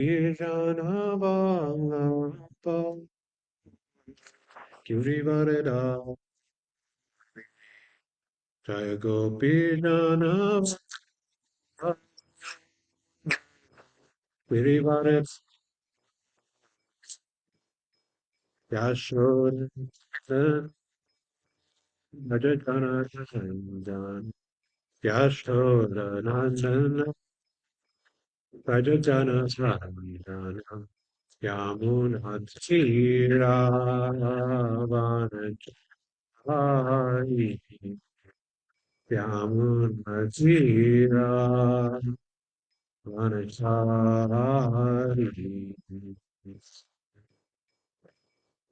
Ijanavangapa Girivareda Jaya Gopijanav Girivaret Yashod Bhajatana Sanjan Yashoda Nandan Bhajatana Sanjan Yamunatiravanachari Yamunatiravanachari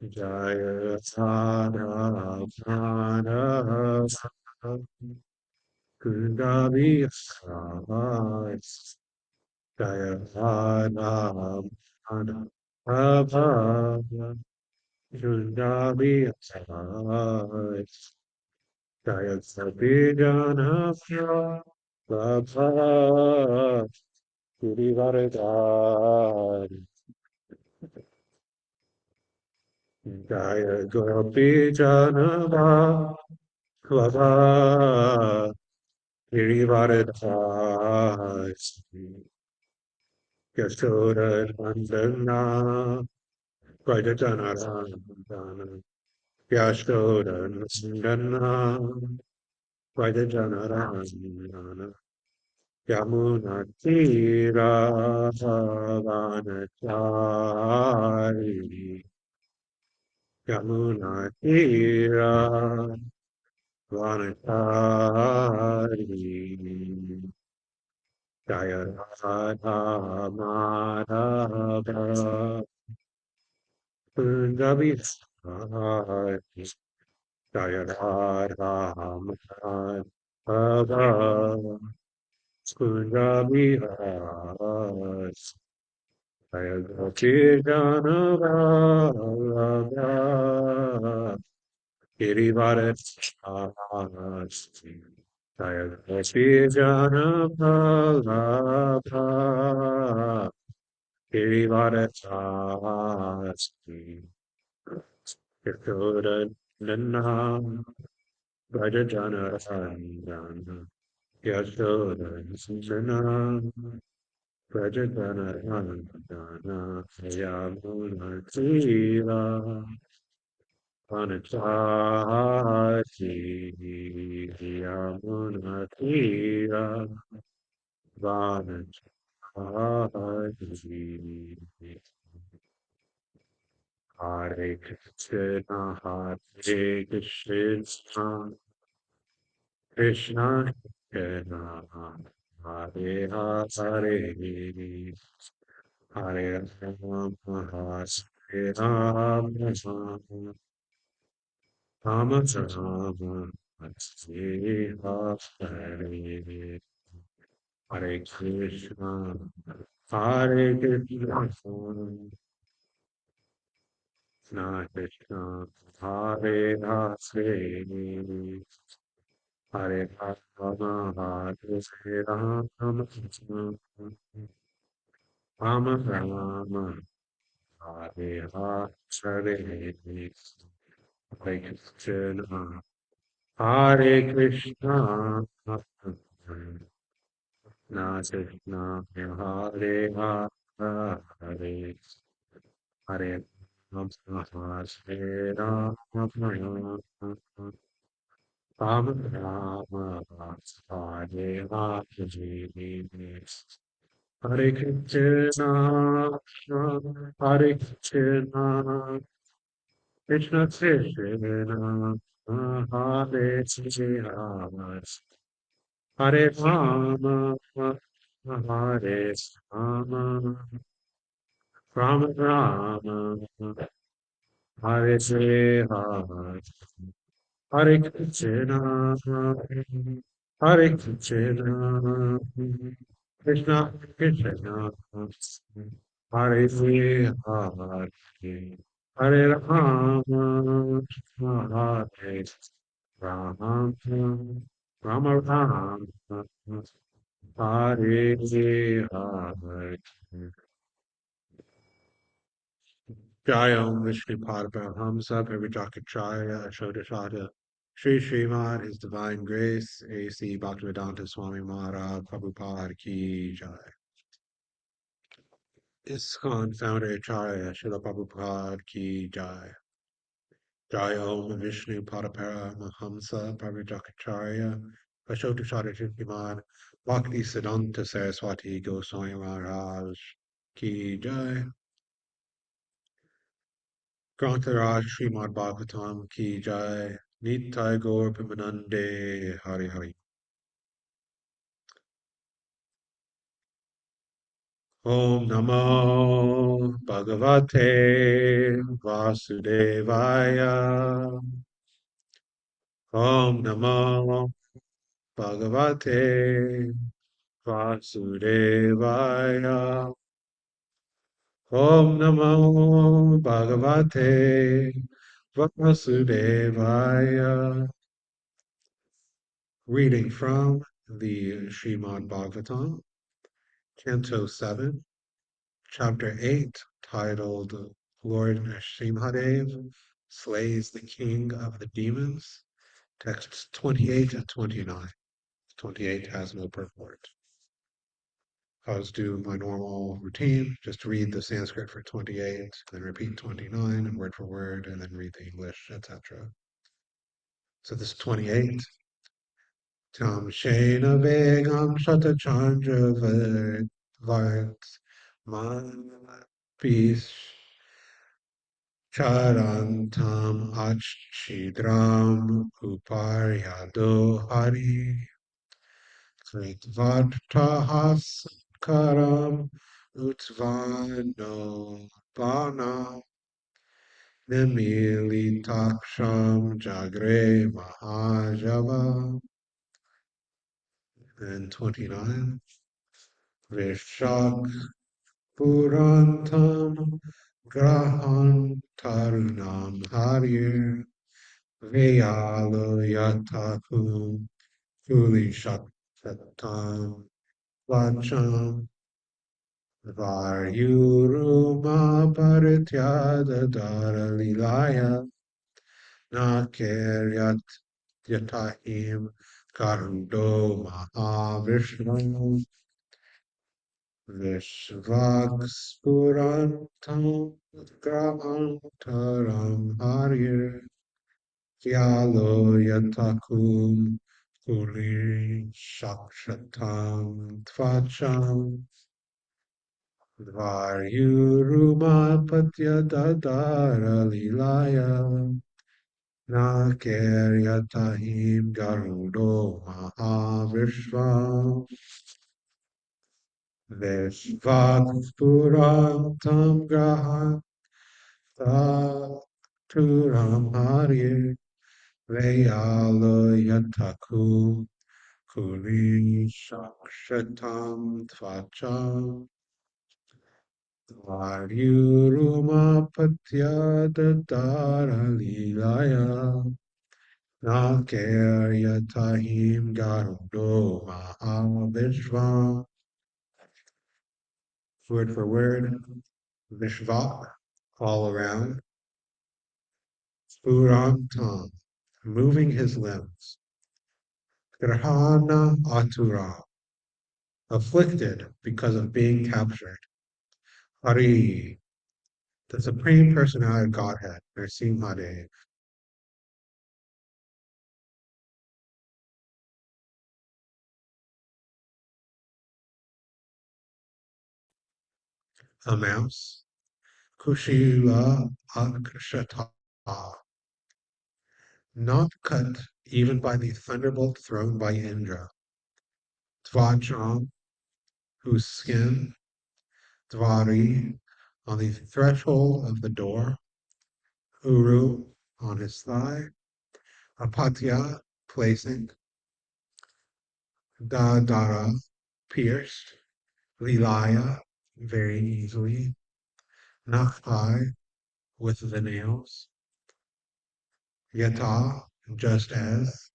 Jaya Sadha Madhava Kundavi Savai Jaya Sadha Madhava Kundavi Savai Jaya Sabhijana Labha Girivaradari Jaya Gopijana Labha Girivaradari Yashoda Nandana Rajatana Randana Yashoda Nandana Rajatana Randana Yamuna Tira Vanachari Yamuna Tira Vanachari Jaya Radha Madhava Punjabi Sahari Jaya Radha Madhava Punjabi Sahari Jaya Gopi Jana Girivaret Asti Jaya Gopi Jana Bhagava Girivaret Asti Yashoda Nana Raja Jana Randana Yashoda Nana Raja Jana Randana Yamuna Tira Vanachati Yamunatira Vanachati Hare Krishna Hare Krishna Krishna Krishna Hare Hare Hare Rama Hare Rama Rama Rama Hare Hare Krishna Hare Krishna Krishna Hare Hare Hare Rama Hare Rama Rama Rama Hare Hare Hare Krishna Hare Krishna Krishna Hare Hare Hare Rama Hare Rama Rama Rama Hare Hare Hare Krishna Hare Krishna Krishna Krishna Hare Rama Hare Rama Hare Rama Rama Rama Hare Hare Hare Krishna Hare Krishna Krishna Krishna Hare Hare Hare Rama Hare Rama Rama Rama Hare Hare Jayam Vishnupada Paramahamsa Parijakacharya Ashodashada Sri Srimad, His Divine Grace, A.C. Bhaktivedanta Swami Maharaj Prabhupada Ki Jai. ISKCON Founder Acharya Srila Prabhupada Ki Jai. Jai Om Vishnu Padapara Mahamsa Parijakacharya Ashodashada Srimad Bhakti Siddhanta Saraswati Goswami Maharaj Ki Jai. Grantaraj Srimad Bhagavatam Ki Jai, Nitai Gaur Pimanande Hari Hari. Om Namo Bhagavate Vasudevaya. Om Namo Bhagavate Vasudevaya. Om Namo Bhagavate Vasudevaya. Reading from the Srimad Bhagavatam, Canto 7, Chapter 8, titled Lord Nrsimhadev Slays the King of the Demons, texts 28 and 29. 28 has no purport. I'll just do my normal routine, just read the Sanskrit for 28, then repeat 29 and word for word, and then read the English, etc. So this is 28. Tam Shena Vegam Shata Chandra Vart Man Peace Charantam Achidram Uparyado Hari Kritvartahas Karam Utvano Bana Nemilitaksham Jagre Mahajava. And 29. Vishak Purantam Grahan Tarunam Harir Vayalo Yatakum Kuli Shaktatam Vacham Varyuruma Parityada Daralilaya Nakeryat Yatahim Karundo Mahavishnu Vishvakspurantam Grahantaram Harir Vyalo Yatakum Kuri Shakshatam Tvacham Varyuruma Patya Dadara Lilaya Nakeryatahim Garudo Mahavishvam Vishvakspurantam Grahantaram Turam Hari Vayalo Yataku Kuri Shakshatam Tvacham Varyuruma Patya Dadara Lilaya Nakeryatahim Garudo Mahavishvam. Word for word, Vishvak, all around, Spurantam, moving his limbs, Grahana Atura, afflicted because of being captured, Hari, the Supreme Personality of Godhead, Nrsimhadev, a mouse, Kushila Akshata, not cut even by the thunderbolt thrown by Indra, Tvacham, whose skin, Dvari, on the threshold of the door, Uru, on his thigh, Apatya, placing, Dadara, pierced, Lilaya, very easily, Nakhai, with the nails, Yata, just as,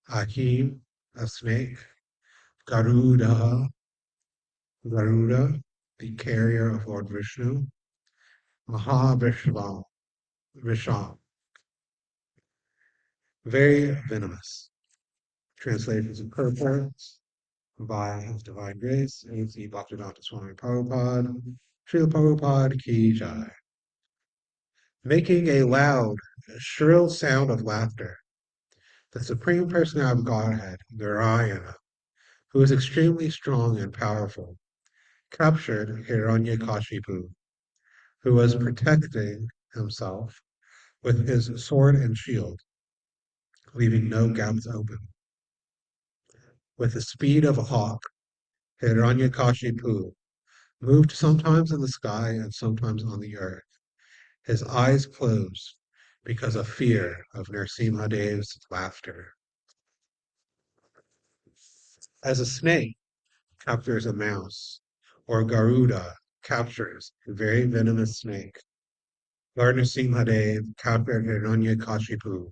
Akim, a snake, Garuda, Garuda, the carrier of Lord Vishnu, Mahavishvam, Visham, very venomous. Translations and purports by His Divine Grace, A.C. Bhaktivedanta Swami Prabhupada, Srila Prabhupada Ki Jai. Making a loud, shrill sound of laughter, the Supreme Personality of Godhead, Narayana, who is extremely strong and powerful, captured Hiranyakashipu, who was protecting himself with his sword and shield, leaving no gaps open. With the speed of a hawk, Hiranyakashipu moved sometimes in the sky and sometimes on the earth, his eyes closed because of fear of Narasimhadev's laughter. As a snake captures a mouse, or Garuda captures a very venomous snake, Lord Narasimhadev captured Hiranyakashipu,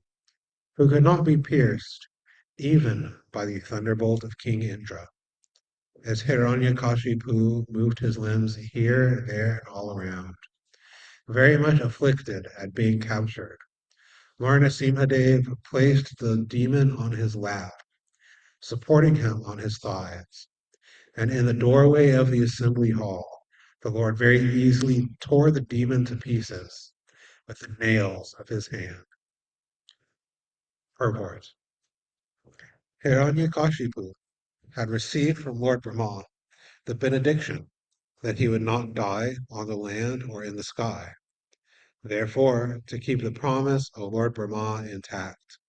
who could not be pierced even by the thunderbolt of King Indra. As Hiranyakashipu moved his limbs here, there, and all around, very much afflicted at being captured, Lord Narasimhadev placed the demon on his lap, supporting him on his thighs, and in the doorway of the assembly hall, the Lord very easily tore the demon to pieces with the nails of his hand. Purport. Hiranyakashipu had received from Lord Brahma the benediction that he would not die on the land or in the sky. Therefore, to keep the promise of Lord Brahma intact,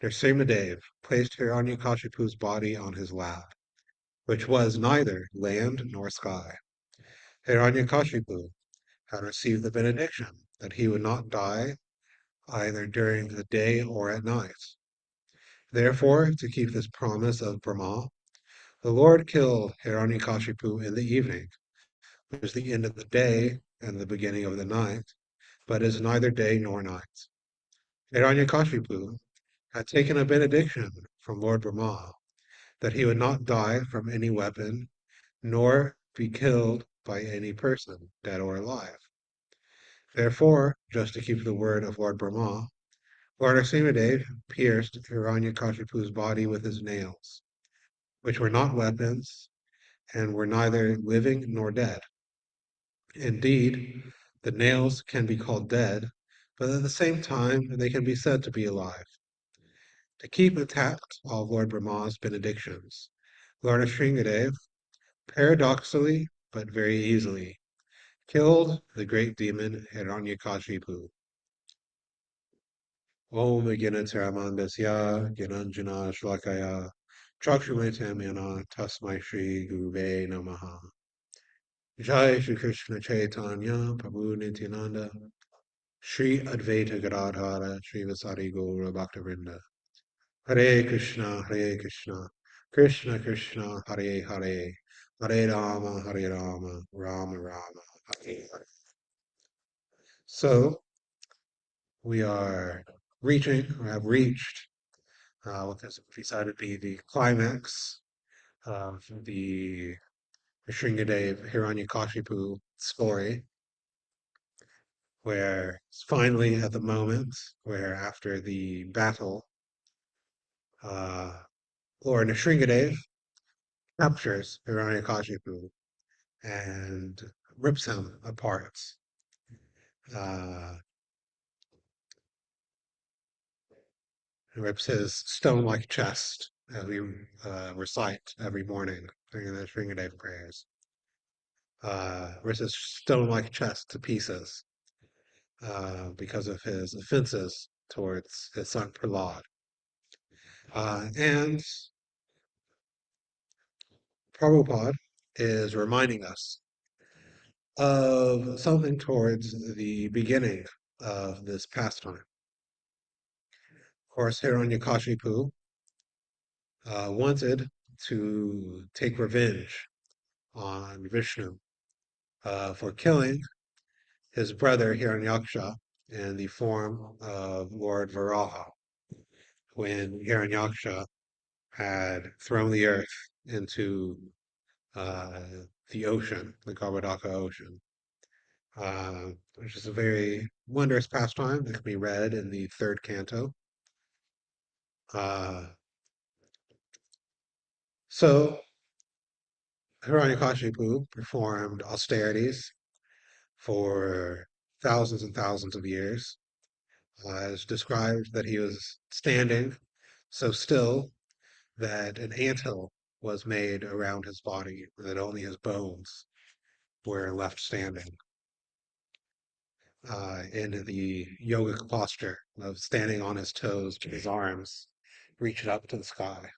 Nrsimhadev placed Hiranyakashipu's body on his lap, which was neither land nor sky. Hiranyakashipu had received the benediction that he would not die either during the day or at night. Therefore, to keep this promise of Brahma, the Lord killed Hiranyakashipu in the evening, which is the end of the day and the beginning of the night, but is neither day nor night. Hiranyakashipu had taken a benediction from Lord Brahma that he would not die from any weapon, nor be killed by any person, dead or alive. Therefore, just to keep the word of Lord Brahma, Lord Nrsimhadev pierced Hiranyakashipu's body with his nails, which were not weapons, and were neither living nor dead. Indeed, the nails can be called dead, but at the same time they can be said to be alive. To keep intact all of Lord Brahma's benedictions, Lord Nrsimhadev, paradoxically but very easily, killed the great demon Hiranyakashipu. Om Gnanatamandasya Gyananjana Shlakaya Chakshumetam Yana Tasmai Shri Guruve Namaha. Jai Shri Krishna Chaitanya Prabhu Nityananda Shri Advaita Gadadhara Shri Vasari Gaura Bhaktivinoda Hare Krishna Krishna Krishna Hare Hare Hare Rama Rama Rama Hare Hare. So we are have reached what has decided to be the climax of the Shringadev Hiranyakashipu story, where it's finally at the moment where after the battle, Lord Nrsimhadev captures Hiranyakashipu and rips him apart. Uh, Rips his stone-like chest as we recite every morning during the Shringadev prayers. Rips his stone-like chest to pieces because of his offenses towards his son Prahlad. And Prabhupada is reminding us of something towards the beginning of this pastime. Of course, Hiranyakashipu wanted to take revenge on Vishnu for killing his brother Hiranyaksha in the form of Lord Varaha, when Hiranyaksha had thrown the earth into uh, the ocean, the Garbhodaka Ocean. which is a very wondrous pastime that can be read in the third canto. Uh, so Hiranyakashipu performed austerities for thousands and thousands of years. It's described that he was standing so still that an anthill was made around his body, that only his bones were left standing in the yogic posture of standing on his toes with his arms reached up to the sky.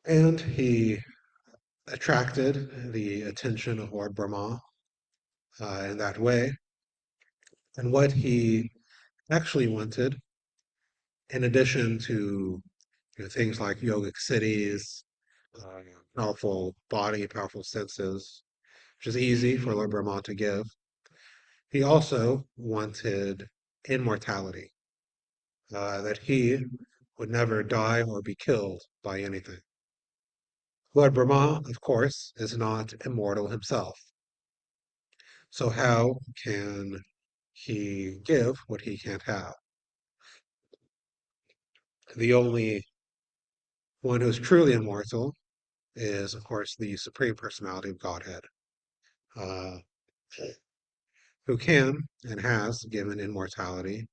And he attracted the attention of Lord Brahma in that way. And what he actually wanted, in addition to things like yogic cities, uh, powerful body, powerful senses, which is easy for Lord Brahma to give, he also wanted immortality, that he would never die or be killed by anything. Lord Brahma, of course, is not immortal himself. So how can he give what he can't have? The only one who's truly immortal is, of course, the Supreme Personality of Godhead, uh, who can and has given immortality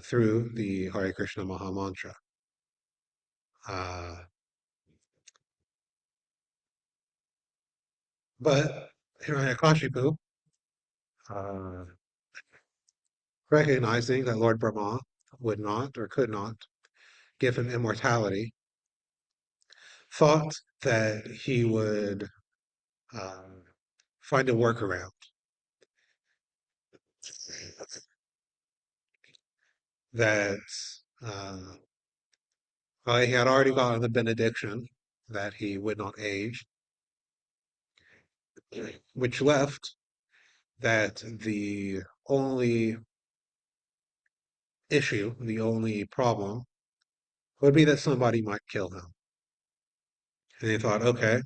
through the Hare Krishna Maha Mantra. Uh, but Hiranyakashipu, uh, recognizing that Lord Brahma would not or could not give him immortality, thought that he would uh, find a workaround. That uh, he had already gotten the benediction that he would not age, which left that the only issue, the only problem, would be that somebody might kill him. And he thought, okay,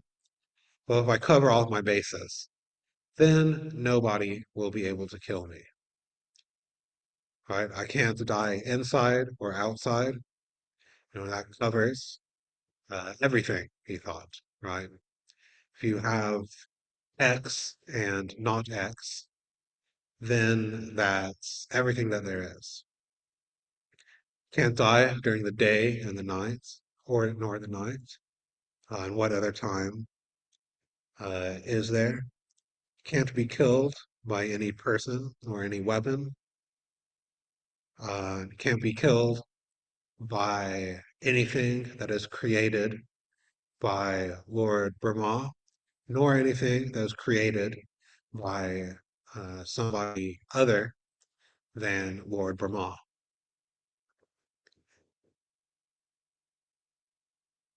well, if I cover all of my bases, then nobody will be able to kill me. Right? I can't die inside or outside. That covers everything, he thought, right? If you have X and not X, then that's everything that there is. Can't die during the day and the night, or nor the night. And what other time is there? Can't be killed by any person or any weapon. Can't be killed by anything that is created by Lord Brahma, nor anything that is created by somebody other than Lord Brahma.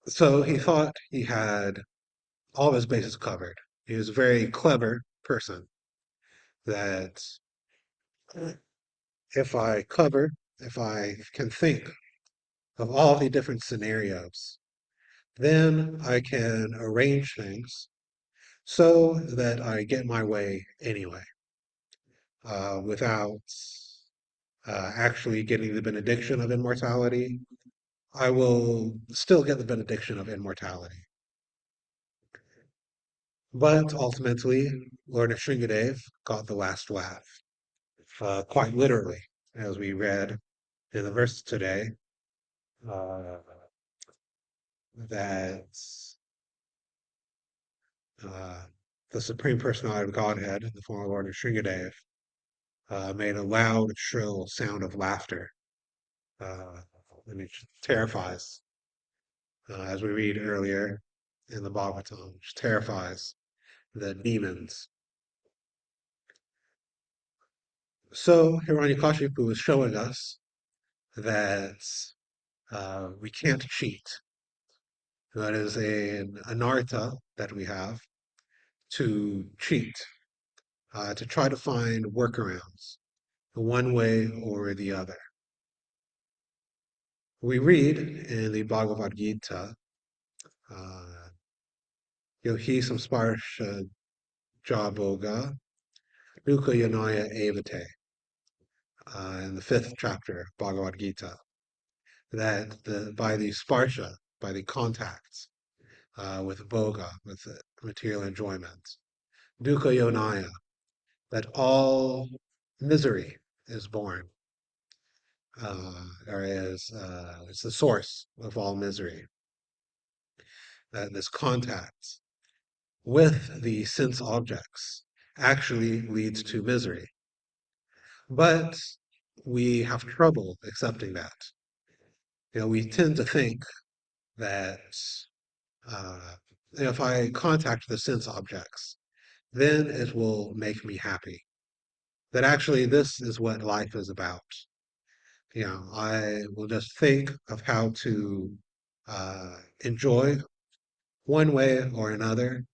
So he thought he had all of his bases covered. He was a very clever person that if I cover, if I can think of all the different scenarios, then I can arrange things so that I get my way anyway, without actually getting the benediction of immortality. I will still get the benediction of immortality. But ultimately, Lord Nrsingadev got the last laugh, quite literally, as we read in the verse today, uh, that uh, the Supreme Personality of Godhead, in the form of Lord Nrsingadev, made a loud, shrill sound of laughter, uh, and it terrifies, as we read earlier in the Bhagavatam, which terrifies the demons. So Hiranyakashipu is showing us that we can't cheat. That is an anartha that we have to cheat, to try to find workarounds, one way or the other. We read in the Bhagavad Gita, uh, Yohi samsparsha jaboga, dukkha yanaya evate, in the fifth chapter of Bhagavad Gita, that by the sparsha, by the contacts with boga, with material enjoyment, dukkha yonaya, that all misery is born, or it's the source of all misery. That this contact with the sense objects actually leads to misery. But we have trouble accepting that. We tend to think that uh, if I contact the sense objects, then it will make me happy. That actually this is what life is about. I will just think of how to enjoy one way or another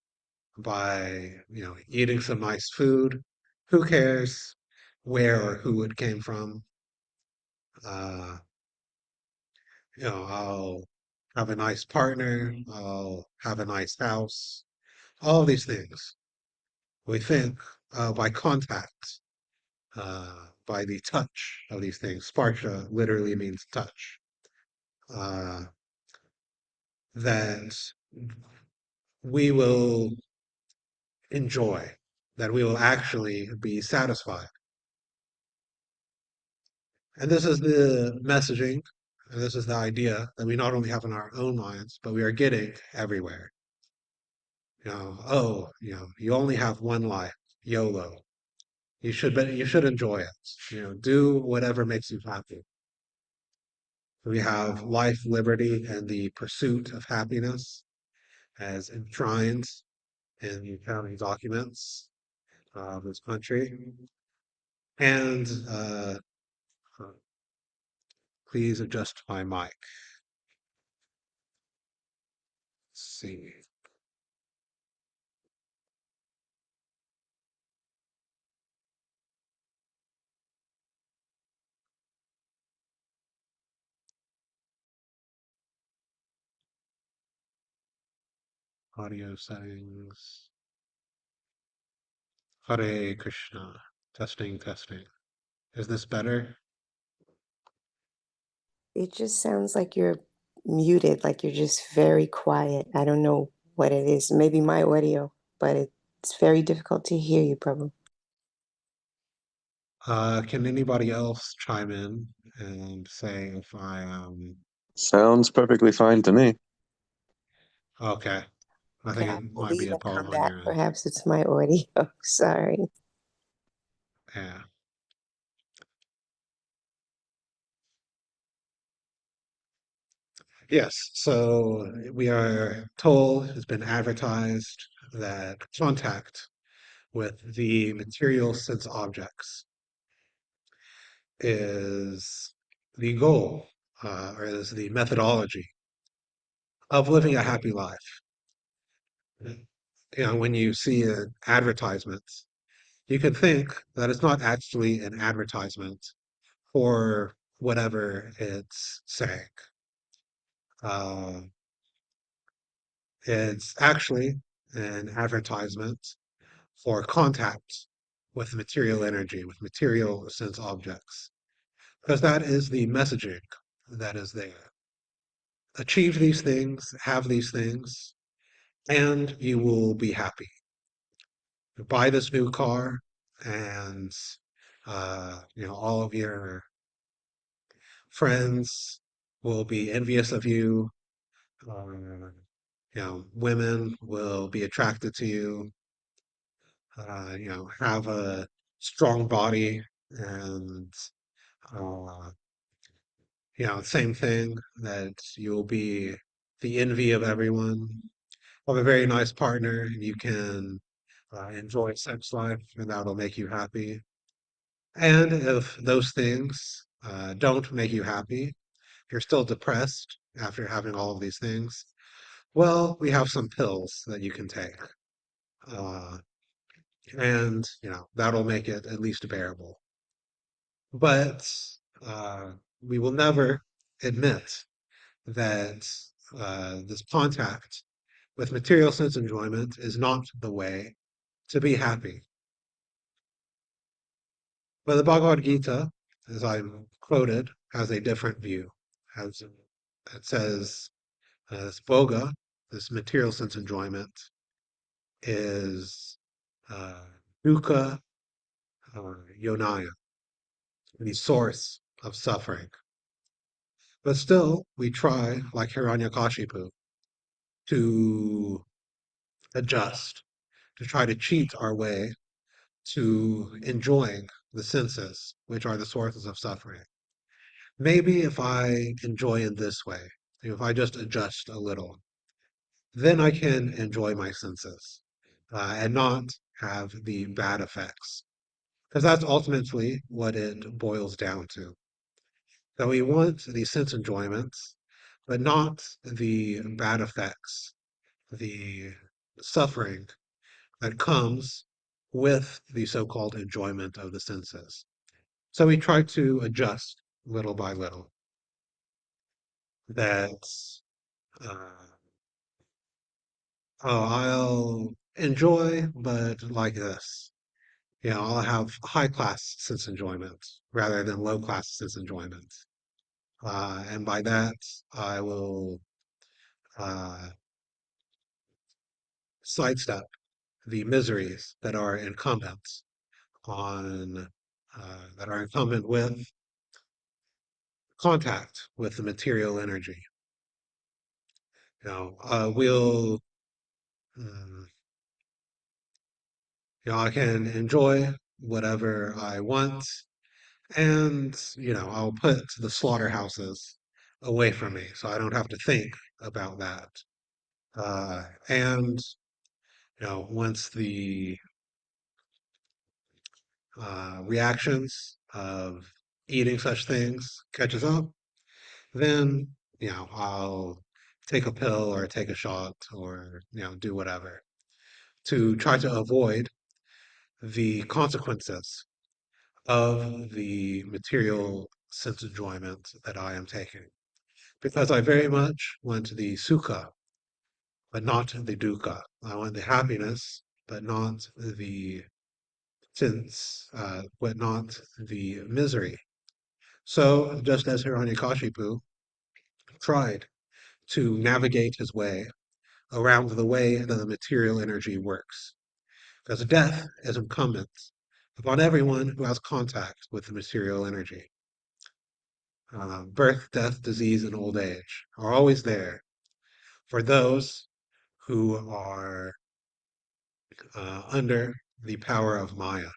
by, eating some nice food. Who cares where or who it came from? Uh, I'll have a nice partner. I'll have a nice house. All these things we think by contact, by the touch of these things. Sparsha literally means touch. Uh, that we will enjoy, that we will actually be satisfied. And this is the messaging, and this is the idea that we not only have in our own minds, but we are getting everywhere. You only have one life, YOLO. You should enjoy it. Do whatever makes you happy. We have life, liberty, and the pursuit of happiness as enshrined in the founding documents of this country. And please adjust my mic. Let's see. Audio settings. Hare Krishna. Testing, testing. Is this better? It just sounds like you're muted, like you're just very quiet. I don't know what it is. Maybe my audio, but it's very difficult to hear you, Prabhu. Can anybody else chime in and say if I am Sounds perfectly fine to me. okay? I Okay, think I it might be leave a and come problem on back. your end. Perhaps it's my audio. Sorry. Yeah. Yes. So we are told, it's been advertised that contact with the material sense objects is the goal, or is the methodology of living a happy life. When you see an advertisement, you can think that it's not actually an advertisement for whatever it's saying. Uh, it's actually an advertisement for contact with material energy, with material sense objects, because that is the messaging that is there. Achieve these things, have these things, and you will be happy. Buy this new car, and all of your friends will be envious of you. Women will be attracted to you. Have a strong body, and uh, same thing, that you'll be the envy of everyone. Have a very nice partner, and you can enjoy sex life, and that'll make you happy. And if those things don't make you happy, you're still depressed after having all of these things, well, we have some pills that you can take. Uh, and, that'll make it at least bearable. But uh, we will never admit that this contact with material sense enjoyment is not the way to be happy. But the Bhagavad Gita, as I'm quoted, has a different view. Has it says this bhoga, this material sense enjoyment, is uh, dukkha yonaya, the source of suffering. But still, we try, like Hiranyakashipu, to adjust, to try to cheat our way to enjoying the senses, which are the sources of suffering. Maybe if I enjoy in this way, if I just adjust a little, then I can enjoy my senses and not have the bad effects. Because that's ultimately what it boils down to. That we want the sense enjoyments, but not the bad effects, the suffering that comes with the so-called enjoyment of the senses. So we try to adjust little by little that uh, oh, I'll enjoy, but like this. I'll have high class sense enjoyment rather than low class sense enjoyment. And by that, I will uh, sidestep the miseries that are incumbent with contact with the material energy. We'll, mm, I can enjoy whatever I want, and I'll put the slaughterhouses away from me, so I don't have to think about that. And once the reactions of eating such things catches up, then I'll take a pill or take a shot or do whatever to try to avoid the consequences of the material sense enjoyment that I am taking. Because I very much want the sukha, but not the dukkha. I want the happiness, but not the but not the misery. So, just as Hiranyakashipu tried to navigate his way around the way that the material energy works, because death is incumbent upon everyone who has contact with the material energy. Birth, death, disease, and old age are always there for those who are under the power of Maya.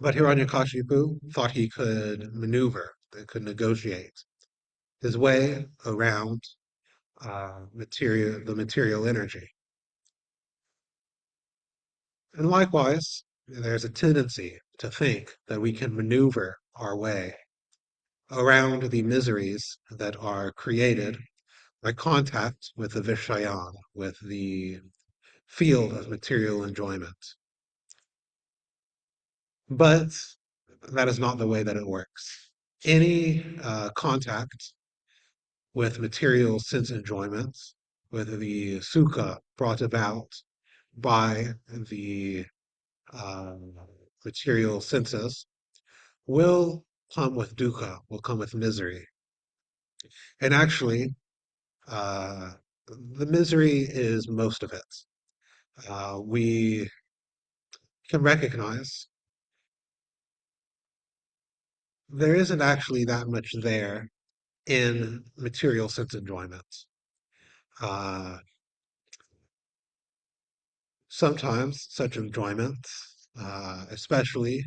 But Hiranyakashipu thought he could maneuver, that could negotiate his way around the material energy. And likewise, there's a tendency to think that we can maneuver our way around the miseries that are created by contact with the Vishayan, with the field of material enjoyment. But that is not the way that it works. Any contact with material sense enjoyments, with the sukha brought about by the uh, material senses, will come with dukkha, will come with misery. And actually, uh, the misery is most of it. We can recognize there isn't actually that much there in material sense enjoyment. Uh, Sometimes such enjoyment, especially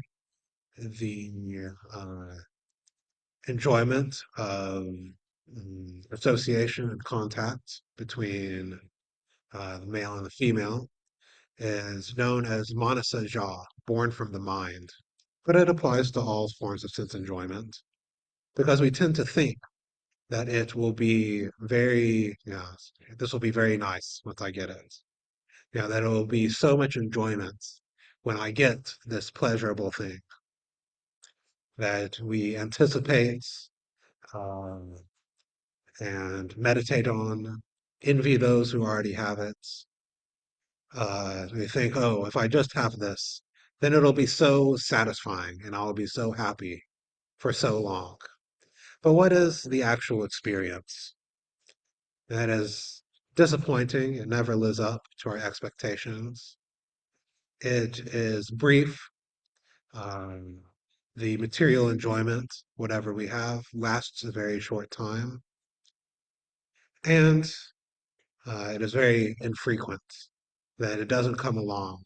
the uh, enjoyment of association and contact between the male and the female, is known as manasa ja, born from the mind. But it applies to all forms of sense enjoyment because we tend to think that it will be very, this will be very nice once I get it. That it will be so much enjoyment when I get this pleasurable thing that we anticipate um, and meditate on, envy those who already have it. They think, oh, if I just have this, then it'll be so satisfying and I'll be so happy for so long. But what is the actual experience? That is disappointing. It never lives up to our expectations. It is brief. Um, the material enjoyment, whatever we have, lasts a very short time. And it is very infrequent, that it doesn't come along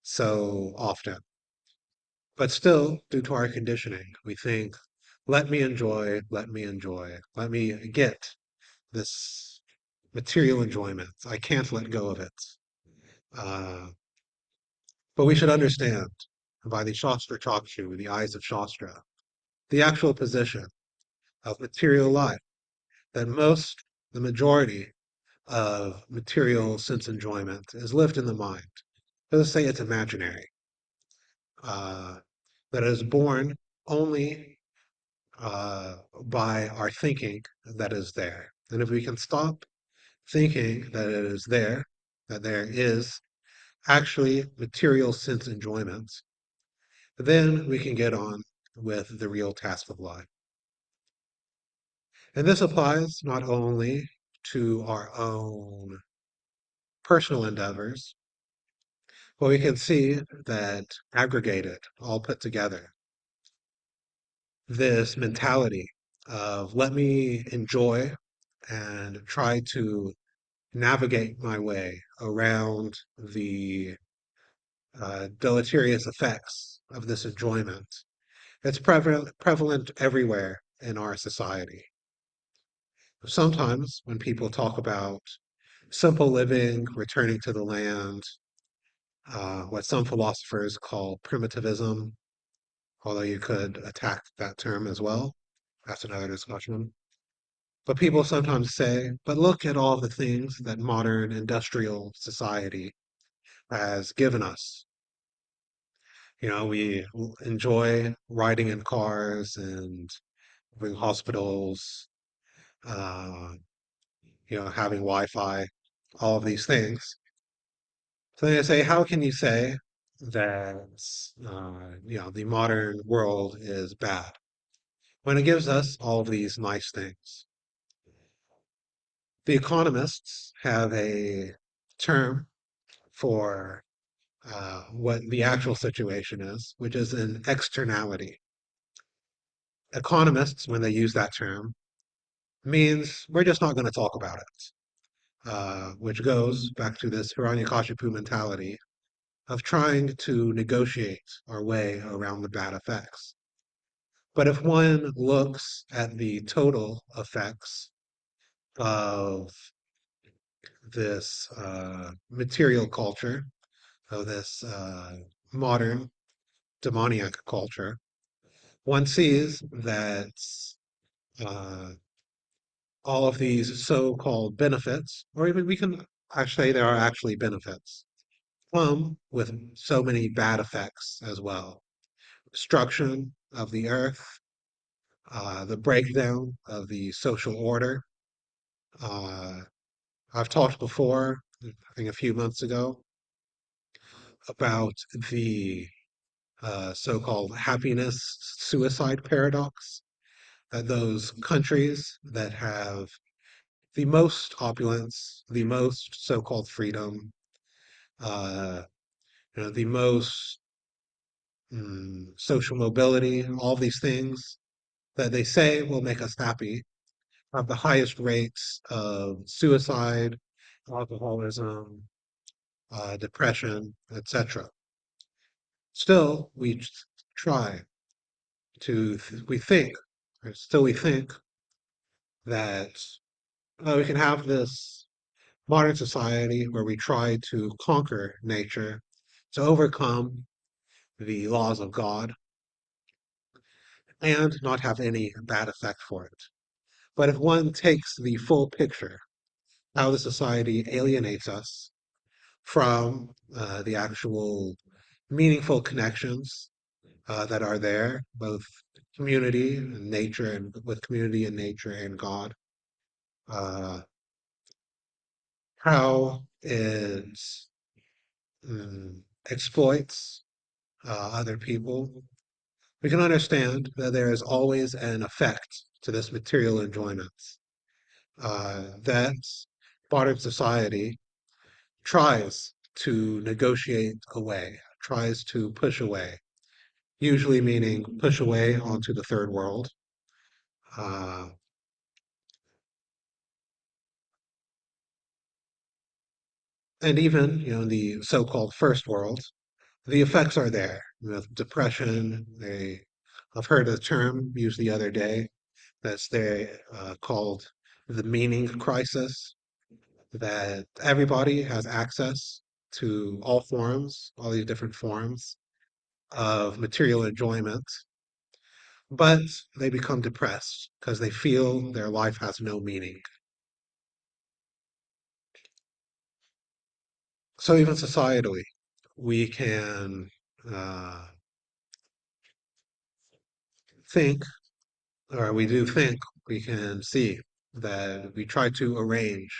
so often. But still, due to our conditioning, we think, let me enjoy, let me enjoy, let me get this material enjoyment. I can't let go of it. Uh, but we should understand by the Shastra Chakshu, the eyes of Shastra, the actual position of material life, that the majority of material sense enjoyment is lived in the mind. Let's say it's imaginary, uh, that is born only by our thinking that is there. And if we can stop thinking that it is there, that there is actually material sense enjoyment, then we can get on with the real task of life. And this applies not only to our own personal endeavors, but we can see that aggregated, all put together, this mentality of let me enjoy and try to navigate my way around the deleterious effects of this enjoyment. It's prevalent everywhere in our society. Sometimes when people talk about simple living, returning to the land, what some philosophers call primitivism, although you could attack that term as well. That's another discussion. But people sometimes say, but look at all the things that modern industrial society has given us. You know, we enjoy riding in cars and having hospitals, uh, having Wi-Fi, all of these things. So they say, how can you say that, the modern world is bad when it gives us all of these nice things? The economists have a term for what the actual situation is, which is an externality. Economists, when they use that term, means we're just not going to talk about it, which goes back to this Hiranyakashipu mentality of trying to negotiate our way around the bad effects. But if one looks at the total effects of this material culture, of this modern demoniac culture, one sees that uh, all of these so-called benefits, or even we can actually say there are actually benefits, come with so many bad effects as well. Destruction of the earth, the breakdown of the social order. Uh, I've talked before, I think a few months ago, about the so-called happiness suicide paradox, that those countries that have the most opulence, the most so-called freedom, uh, the most social mobility, all these things that they say will make us happy, have the highest rates of suicide, alcoholism, depression, etc. Still, we try we think, or still we think that we can have this modern society where we try to conquer nature, to overcome the laws of God, and not have any bad effect for it. But if one takes the full picture, how the society alienates us from the actual meaningful connections that are there, both community and nature, and with community and nature and God, uh, how it mm, exploits other people, we can understand that there is always an effect to this material enjoyment, that modern society tries to negotiate away, tries to push away, usually meaning push away onto the third world. Uh, and even, in the so-called first world, the effects are there. With depression, I've heard the term used the other day that's called the meaning crisis, that everybody has access to all forms, all these different forms of material enjoyment, but they become depressed because they feel their life has no meaning. So even societally, we can uh, think, or we do think, we can see that we try to arrange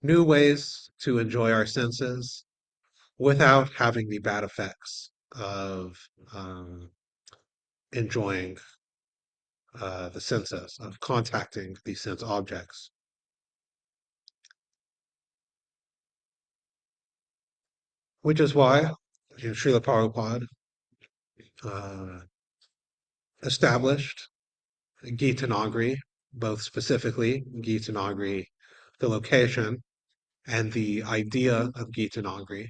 new ways to enjoy our senses without having the bad effects of um, enjoying the senses, of contacting these sense objects. Which is why Srila Prabhupada uh, established Gita Nagari, both specifically Gita Nagari, the location, and the idea of Gita Nagari,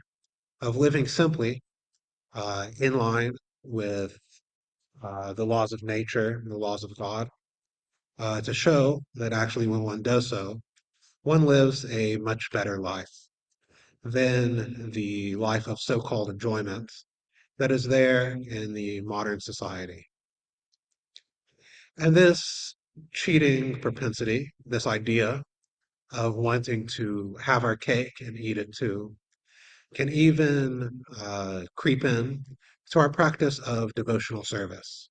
of living simply in line with the laws of nature, the laws of God, to show that actually when one does so, one lives a much better life than the life of so-called enjoyment that is there in the modern society. And this cheating propensity, this idea of wanting to have our cake and eat it too, can even creep in to our practice of devotional service.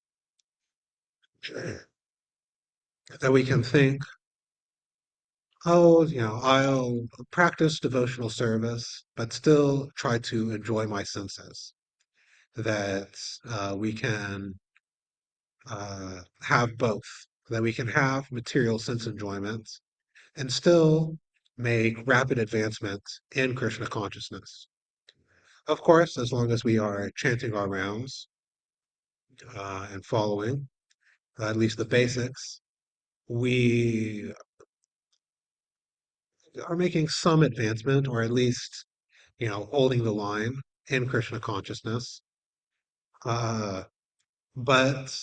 That we can think, oh, I'll practice devotional service, but still try to enjoy my senses. That we can have both, that we can have material sense enjoyment and still make rapid advancement in Krishna consciousness. Of course, as long as we are chanting our rounds and following at least the basics, we are making some advancement, or at least, holding the line in Krishna consciousness. Uh, but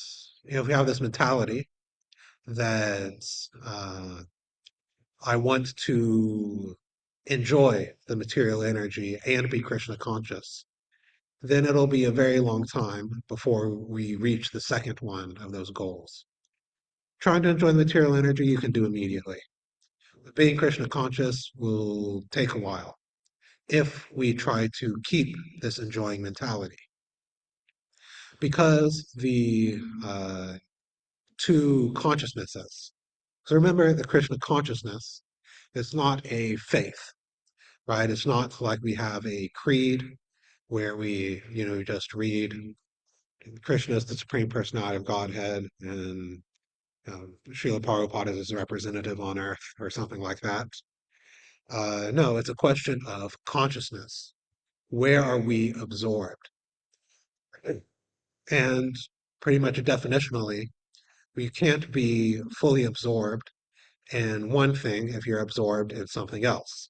if we have this mentality that I want to enjoy the material energy and be Krishna conscious, then it'll be a very long time before we reach the second one of those goals. Trying to enjoy the material energy you can do immediately. Being Krishna conscious will take a while if we try to keep this enjoying mentality. Because the two consciousnesses. So remember, the Krishna consciousness is not a faith, right? It's not like we have a creed where we, just read Krishna is the Supreme Personality of Godhead, and Srila Prabhupada is his representative on earth, or something like that. No, it's a question of consciousness. Where are we absorbed? And pretty much definitionally, we can't be fully absorbed in one thing if you're absorbed in something else,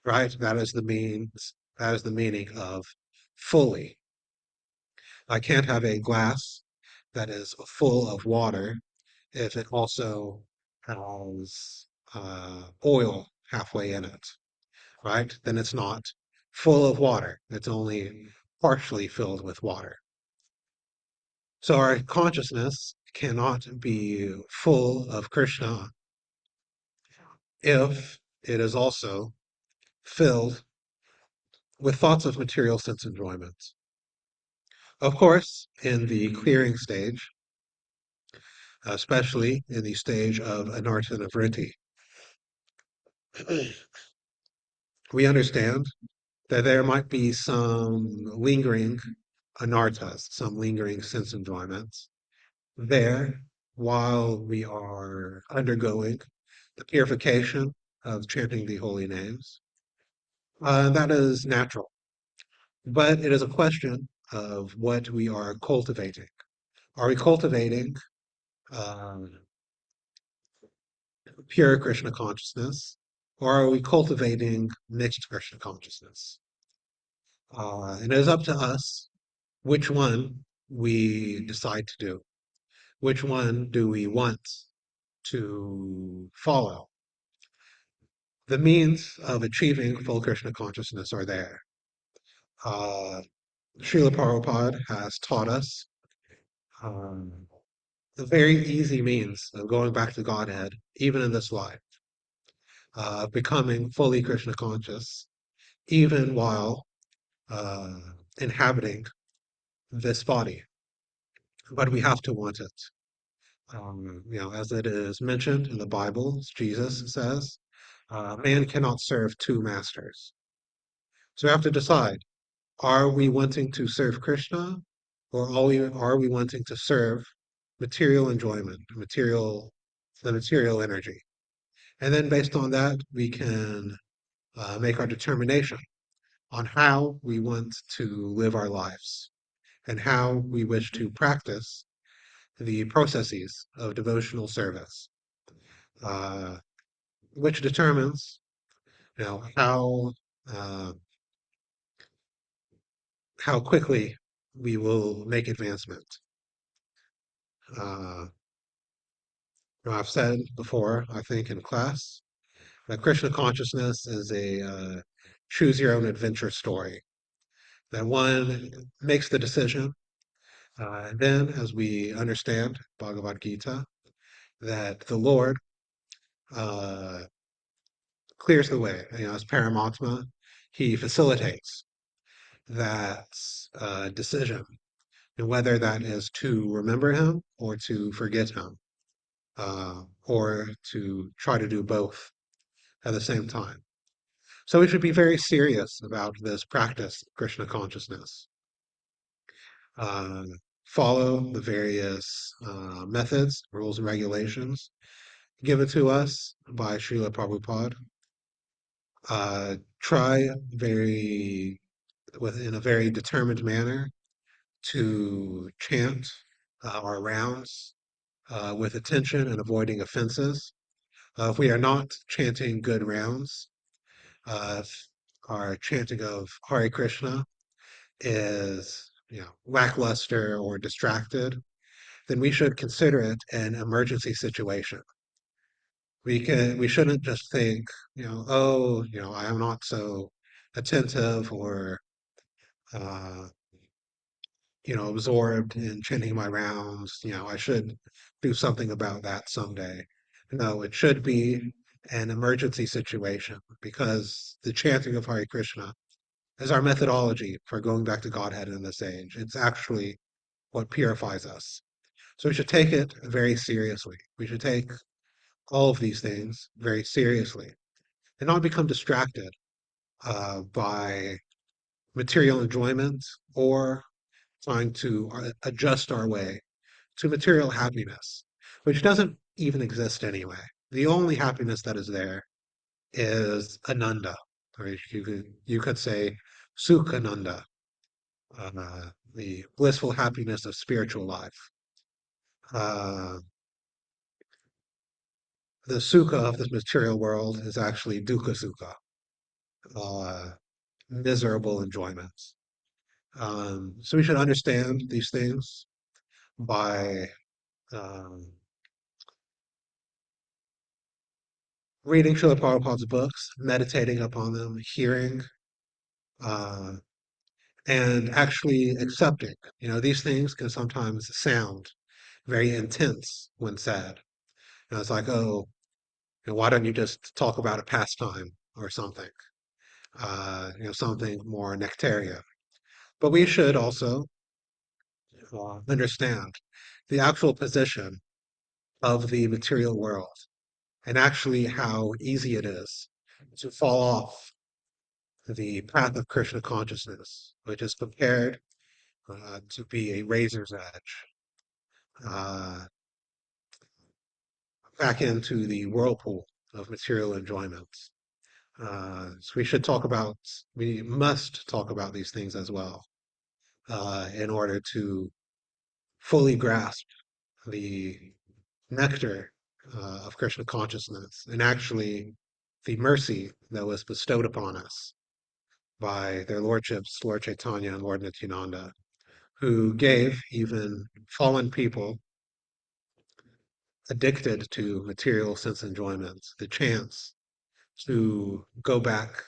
right? That is the meaning of fully. I can't have a glass that is full of water if it also has oil halfway in it, right? Then it's not full of water. It's only partially filled with water. So our consciousness cannot be full of Krishna if it is also filled with thoughts of material sense enjoyment. Of course, in the clearing stage, especially in the stage of anartha vritti, We understand that there might be some lingering anarthas, some lingering sense enjoyments there while we are undergoing the purification of chanting the holy names. That is natural, but it is a question of what we are cultivating. Are we cultivating um, pure Krishna consciousness, or are we cultivating mixed Krishna consciousness? And it is up to us which one we decide to do. Which one do we want to follow? The means of achieving full Krishna consciousness are there. Uh, Srila Prabhupada has taught us um, the very easy means of going back to Godhead, even in this life, becoming fully Krishna conscious, even while uh, inhabiting this body. But we have to want it. As it is mentioned in the Bible, Jesus says, man cannot serve two masters. So we have to decide, are we wanting to serve Krishna, or are we wanting to serve material enjoyment, the material energy? And then based on that, we can make our determination on how we want to live our lives and how we wish to practice the processes of devotional service, uh, which determines, uh, how quickly we will make advancement. Uh, I've said before, I think in class, that Krishna consciousness is a choose your own adventure story. That one makes the decision, and then, as we understand Bhagavad Gita, that the Lord uh, clears the way. As Paramatma, he facilitates that decision, and whether that is to remember him or to forget him, or to try to do both at the same time. So we should be very serious about this practice of Krishna consciousness. Uh, Follow the various methods, rules, and regulations given to us by Srila Prabhupada. Try in a very determined manner to chant our rounds with attention and avoiding offenses. If we are not chanting good rounds, if our chanting of Hare Krishna is lackluster or distracted, then we should consider it an emergency situation. We shouldn't just think, oh, I am not so attentive or uh, absorbed in chanting my rounds. I should do something about that someday. No, it should be an emergency situation because the chanting of Hare Krishna is our methodology for going back to Godhead in this age. It's actually what purifies us. So we should take it very seriously. We should take all of these things very seriously and not become distracted by material enjoyment or trying to adjust our way to material happiness, which doesn't even exist anyway. The only happiness that is there is ananda, or you could say sukhananda, the blissful happiness of spiritual life. Uh, the sukha of this material world is actually dukkha sukha, uh, miserable enjoyments. So we should understand these things by um, reading Srila Prabhupada's books, meditating upon them, hearing, uh, and actually accepting. These things can sometimes sound very intense when said. It's like, oh, why don't you just talk about a pastime or something? Something more nectarian. But we should also understand the actual position of the material world and actually how easy it is to fall off the path of Krishna consciousness, which is prepared to be a razor's edge uh, back into the whirlpool of material enjoyments. So we must talk about these things as well in order to fully grasp the nectar of Krishna consciousness and actually the mercy that was bestowed upon us by their lordships, Lord Chaitanya and Lord Nityananda, who gave even fallen people addicted to material sense enjoyments the chance to go back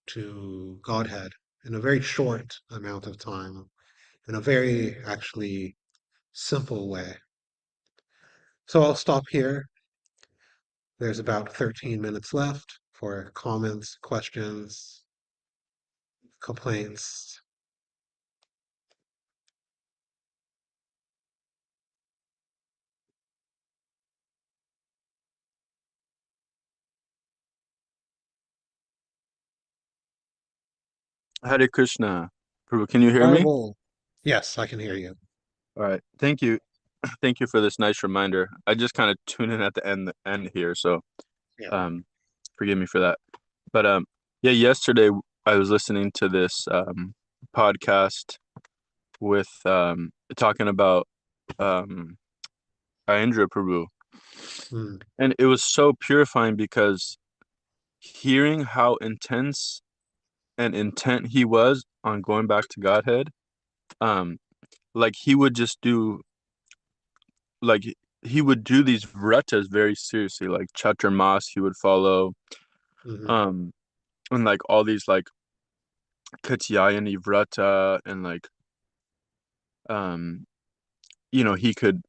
to Godhead in a very short amount of time, in a very actually simple way. So I'll stop here. There's about 13 minutes left for comments, questions, complaints. Hare Krishna. Prabhu, can you hear I me? will. Yes, I can hear you. All right. Thank you. Thank you for this nice reminder. I just kind of tuned in at the end here, so Yeah. um forgive me for that. But yeah, yesterday I was listening to this podcast with talking about um Indra Prabhu. Mm, And it was so purifying because hearing how intense and intent he was on going back to Godhead, um, like he would just do like he would do these vratas very seriously, like chaturmas he would follow, hmm um, and like all these like katyayani vrata and like um, he could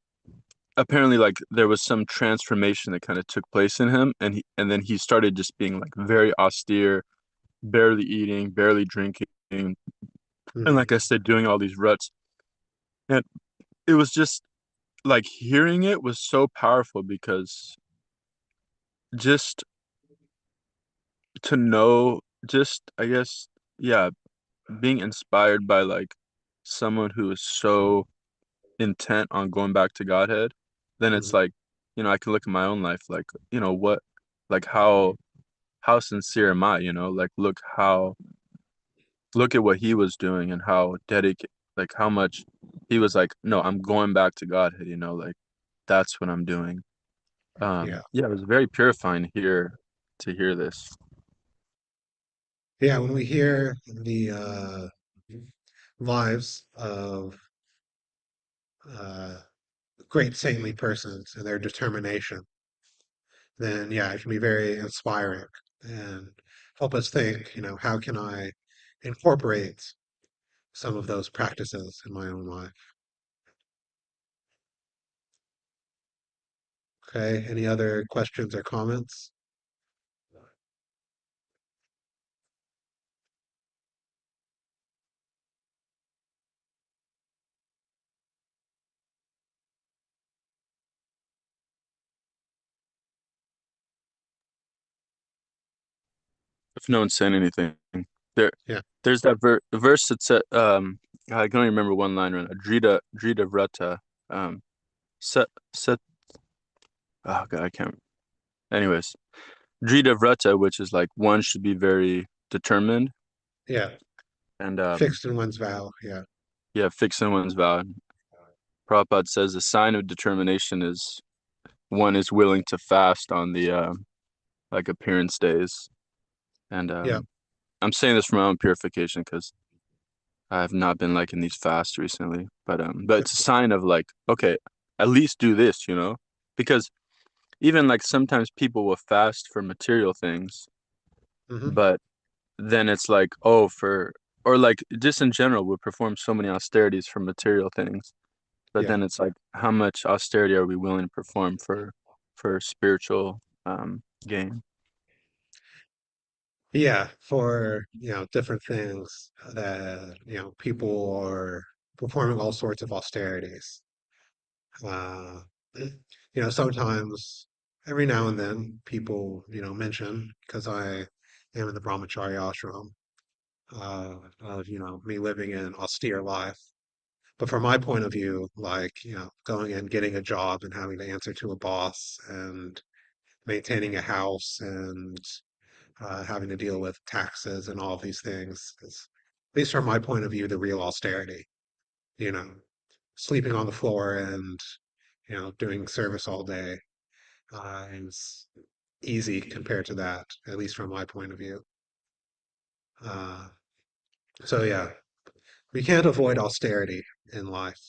apparently like there was some transformation that kind of took place in him, and then he started just being like very austere, barely eating, barely drinking, and hmm like I said, doing all these ruts. And it was just like hearing it was so powerful because just to know, just I guess, yeah, being inspired by like someone who is so intent on going back to Godhead, then it's hmm like, I can look at my own life, like, what, like how sincere am I, like look at what he was doing and how dedicated, like how much he was like, no, I'm going back to Godhead, like that's what I'm doing. Yeah. Yeah, it was very purifying to hear this. Yeah. When we hear the lives of uh, great saintly persons and their determination, then yeah, it can be very inspiring and help us think, how can I incorporate some of those practices in my own life? Okay, any other questions or comments? If no one's saying anything, there, Yeah, there's that verse that said, I can only remember one line right now. Drita Vrata, set, set, oh God, I can't. Anyways, Drita Vrata, which is like one should be very determined yeah, and, fixed in one's vow. Yeah, yeah, fixing one's vow. Prabhupada says a sign of determination is one is willing to fast on the, like appearance days. And, yeah, I'm saying this for my own purification because I have not been like in these fasts recently, but it's a sign of like, okay, at least do this, because even like sometimes people will fast for material things, hmm but then it's like, oh, or like just in general, we perform so many austerities for material things, but yeah, then it's like, how much austerity are we willing to perform for spiritual gain? yeah. For different things that people are performing all sorts of austerities. Uh, sometimes every now and then people mention because I am in the brahmacharya ashram, of, me living an austere life. But from my point of view, like, going and getting a job and having to answer to a boss and maintaining a house and having to deal with taxes and all these things is, at least from my point of view, the real austerity. You know, sleeping on the floor and, doing service all day is easy compared to that, at least from my point of view. Uh, so yeah, we can't avoid austerity in life.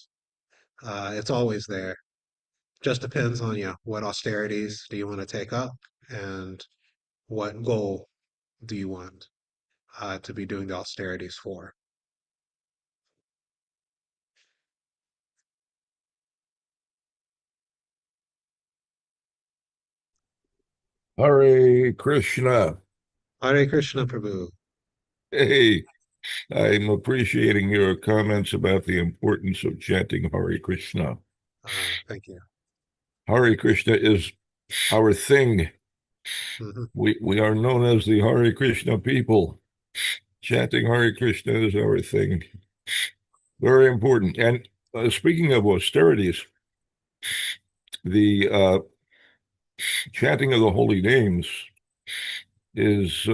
It's always there. Just depends on, what austerities do you want to take up and what goal do you want to be doing the austerities for. Hare Krishna. Hare Krishna Prabhu. Hey, I'm appreciating your comments about the importance of chanting Hare Krishna. Thank you. Hare Krishna is our thing. Hmm. We are known as the Hare Krishna people. Chanting Hare Krishna is our thing. Very important. And speaking of austerities, the chanting of the holy names is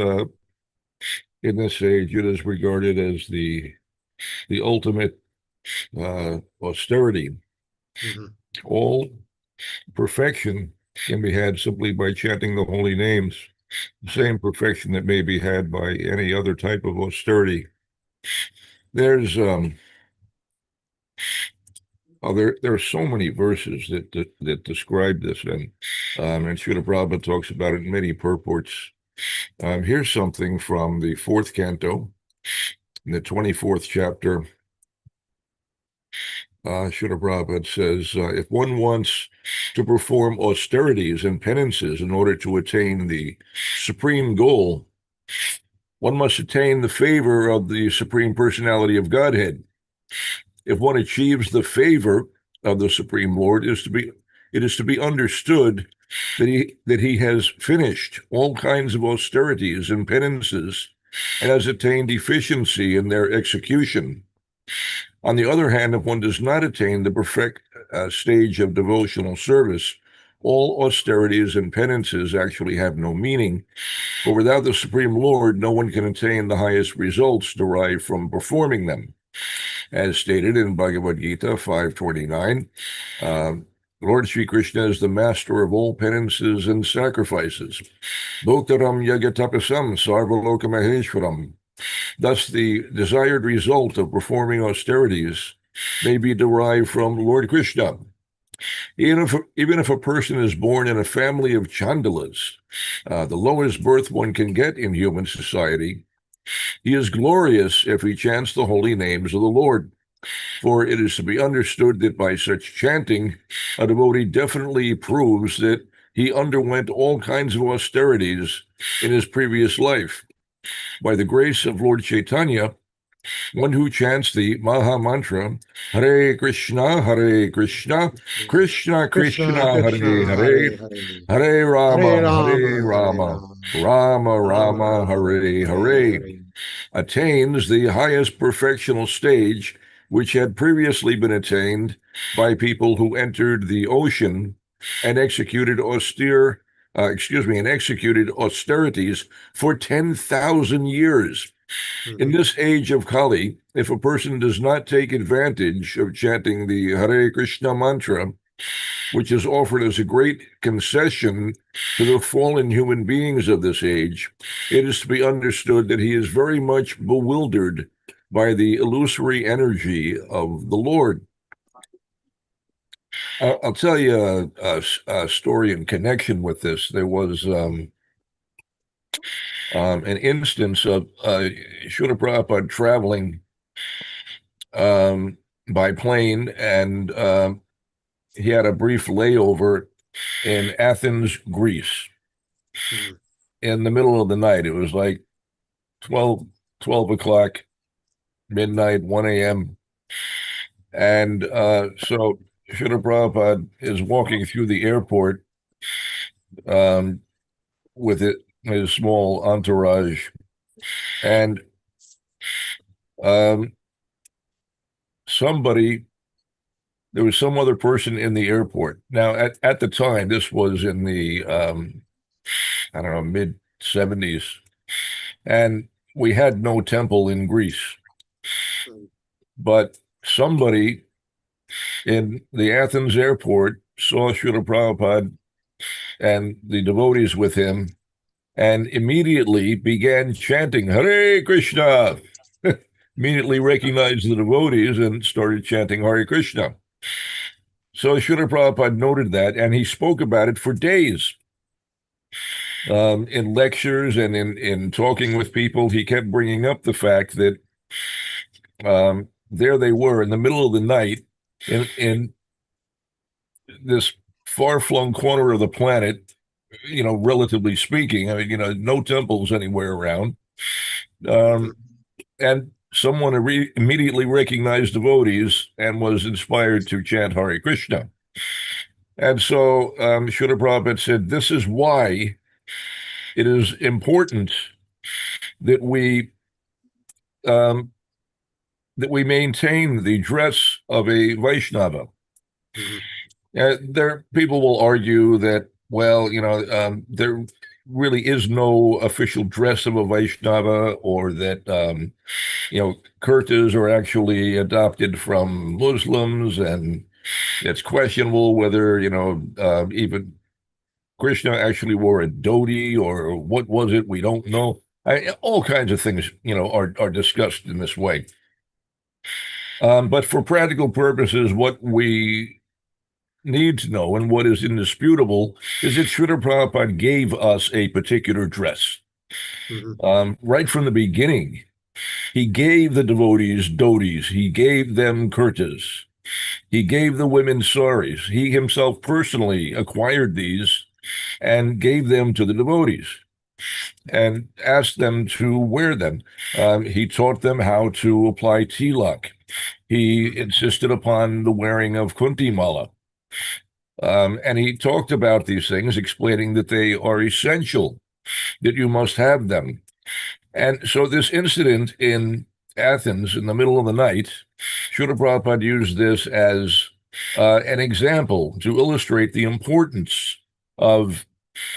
in this age, it is regarded as the ultimate austerity. Hmm. All perfection can be had simply by chanting the holy names, the same perfection that may be had by any other type of austerity. There's there are so many verses that describe this, and Srila Prabhupada talks about it in many purports. Here's something from the fourth canto, in the 24th chapter. Srila Prabhupada says, if one wants to perform austerities and penances in order to attain the supreme goal, one must attain the favor of the Supreme Personality of Godhead. If one achieves the favor of the Supreme Lord, it is to be understood that he has finished all kinds of austerities and penances and has attained efficiency in their execution. On the other hand, if one does not attain the perfect stage of devotional service, all austerities and penances actually have no meaning. For without the Supreme Lord, no one can attain the highest results derived from performing them. As stated in Bhagavad Gita 5:29, Lord Sri Krishna is the master of all penances and sacrifices. Bhoktaram yagatapasam sarvaloka maheshwaram. Thus, the desired result of performing austerities may be derived from Lord Krishna. Even if a person is born in a family of chandalas, the lowest birth one can get in human society, he is glorious if he chants the holy names of the Lord. For it is to be understood that by such chanting, a devotee definitely proves that he underwent all kinds of austerities in his previous life. By the grace of Lord Chaitanya, one who chants the Maha Mantra, Hare Krishna, Krishna Krishna, Krishna, Hare Krishna, Hare, Hare Hare, Hare Hare Rama, Hare Rama, Rama, Rama Rama Rama, Rama, Hare Hare Hare, Hare. attains the highest perfectional stage, which had previously been attained by people who entered the ocean and executed executed austerities for 10,000 years. In Hmm. this age of Kali, if a person does not take advantage of chanting the Hare Krishna mantra, which is offered as a great concession to the fallen human beings of this age, it is to be understood that he is very much bewildered by the illusory energy of the Lord. I'll tell you a story in connection with this. There was an instance of Srila Prabhupada traveling by plane, and he had a brief layover in Athens, Greece, Hmm. in the middle of the night. It was like 12 o'clock, midnight, 1 a.m. And so Srila Prabhupada is walking through the airport um, with his small entourage, and um, there was some other person in the airport. Now, at the time, this was in the, I don't know, mid 70s, and we had no temple in Greece. But somebody in the Athens airport saw Srila Prabhupada and the devotees with him and immediately began chanting Hare Krishna. Immediately recognized the devotees and started chanting Hare Krishna. So Srila Prabhupada noted that, and he spoke about it for days. In lectures and in talking with people, he kept bringing up the fact that there they were in the middle of the night in this far-flung corner of the planet, relatively speaking. I mean, no temples anywhere around. And someone immediately recognized devotees and was inspired to chant Hare Krishna. And so Srila Prabhupada said, this is why it is important that we maintain the dress of a Vaishnava. People will argue that, well, there really is no official dress of a Vaishnava, or that, kurtas are actually adopted from Muslims, and it's questionable whether, even Krishna actually wore a dhoti, or what was it? We don't know. All kinds of things, are discussed in this way. But for practical purposes, what we need to know and what is indisputable is that Srila Prabhupada gave us a particular dress. Right from the beginning, he gave the devotees dhotis, he gave them kurtas, he gave the women saris. He himself personally acquired these and gave them to the devotees and asked them to wear them. He taught them how to apply tilak. He insisted upon the wearing of kunti mala. And he talked about these things, explaining that they are essential, that you must have them. And so this incident in Athens in the middle of the night, Srila Prabhupada used this as an example to illustrate the importance of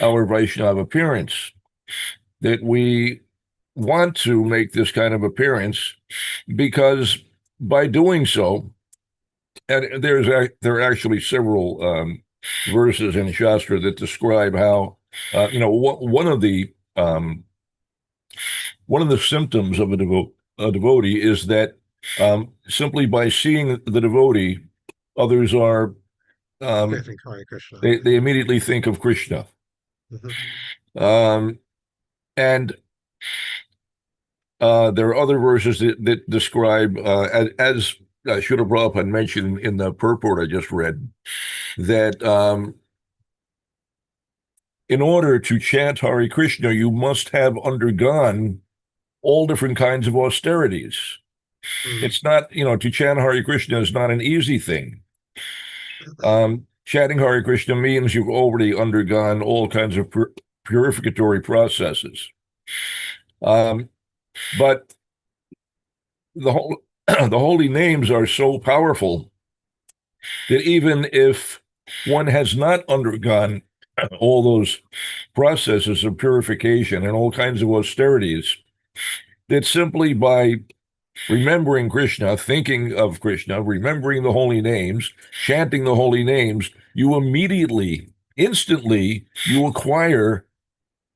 our Vaishnava appearance, that we want to make this kind of appearance because by doing so, and there are actually several verses in Shastra that describe how one of the symptoms of a devotee is that simply by seeing the devotee, others are they immediately think of Krishna. And there are other verses that describe, as Srila Prabhupada mentioned in the purport I just read, that in order to chant Hare Krishna, you must have undergone all different kinds of austerities. It's not, to chant Hare Krishna is not an easy thing. Chanting Hare Krishna means you've already undergone all kinds of purificatory processes. But the holy names are so powerful that even if one has not undergone all those processes of purification and all kinds of austerities, that simply by remembering Krishna, thinking of Krishna, remembering the holy names, chanting the holy names, you instantly, you acquire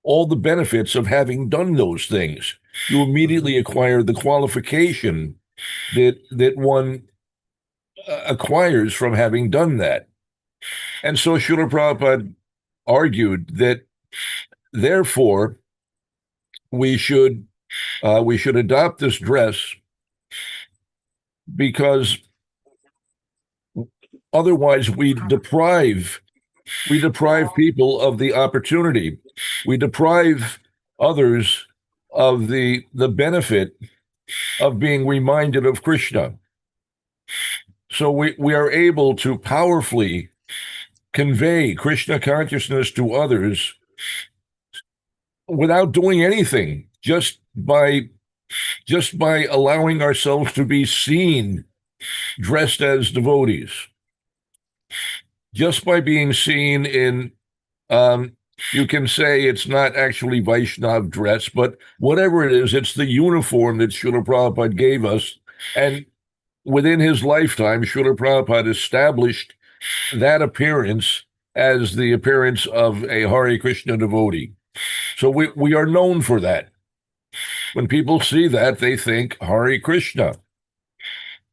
all the benefits of having done those things. You immediately acquire the qualification that one acquires from having done that. And so Srila Prabhupada argued that, therefore, we should adopt this dress, because otherwise we deprive people of the opportunity. We deprive others of the benefit of being reminded of Krishna. So we are able to powerfully convey Krishna consciousness to others without doing anything, just by allowing ourselves to be seen dressed as devotees, just by being seen in, um, you can say it's not actually Vaishnav dress, but whatever it is, it's the uniform that Srila Prabhupada gave us. And within his lifetime, Srila Prabhupada established that appearance as the appearance of a Hare Krishna devotee. So we are known for that. When people see that, they think Hare Krishna.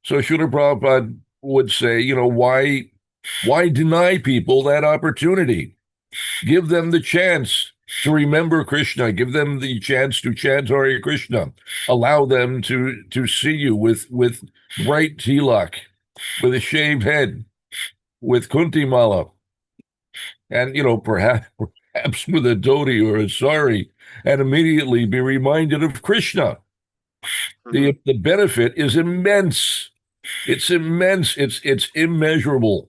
So Srila Prabhupada would say, why deny people that opportunity? Give them the chance to remember Krishna. Give them the chance to chant Hare Krishna. Allow them to see you with bright tilak, with a shaved head, with kunti mala, and perhaps with a dhoti or a sari, and immediately be reminded of Krishna. The benefit is immense. It's immense. It's immeasurable.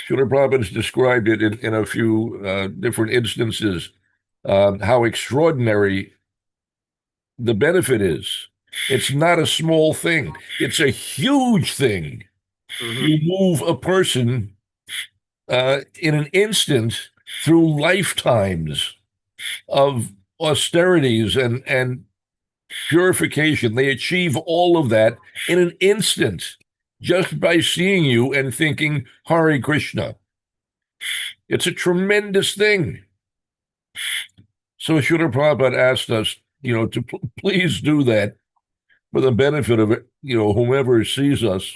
Srila Prabhupada has described it in a few different instances, how extraordinary the benefit is. It's not a small thing. It's a huge thing. You move a person in an instant through lifetimes of austerities and purification. They achieve all of that in an instant just by seeing you and thinking Hare Krishna. It's a tremendous thing. So Srila Prabhupada asked us, to please do that for the benefit of whomever sees us.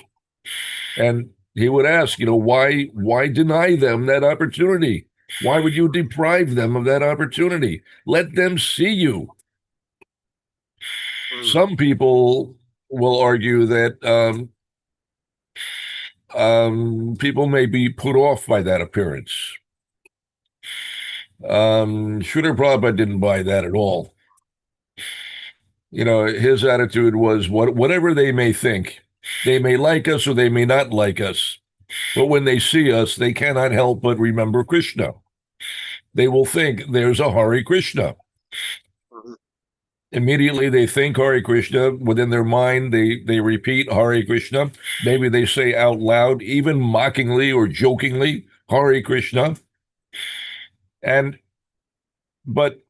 And he would ask, why deny them that opportunity? Why would you deprive them of that opportunity? Let them see you. Some people will argue that people may be put off by that appearance. Srila Prabhupada didn't buy that at all. His attitude was whatever they may think. They may like us or they may not like us. But when they see us, they cannot help but remember Krishna. They will think there's a Hare Krishna. Immediately they think Hare Krishna. Within their mind, they repeat Hare Krishna. Maybe they say out loud, even mockingly or jokingly, Hare Krishna. But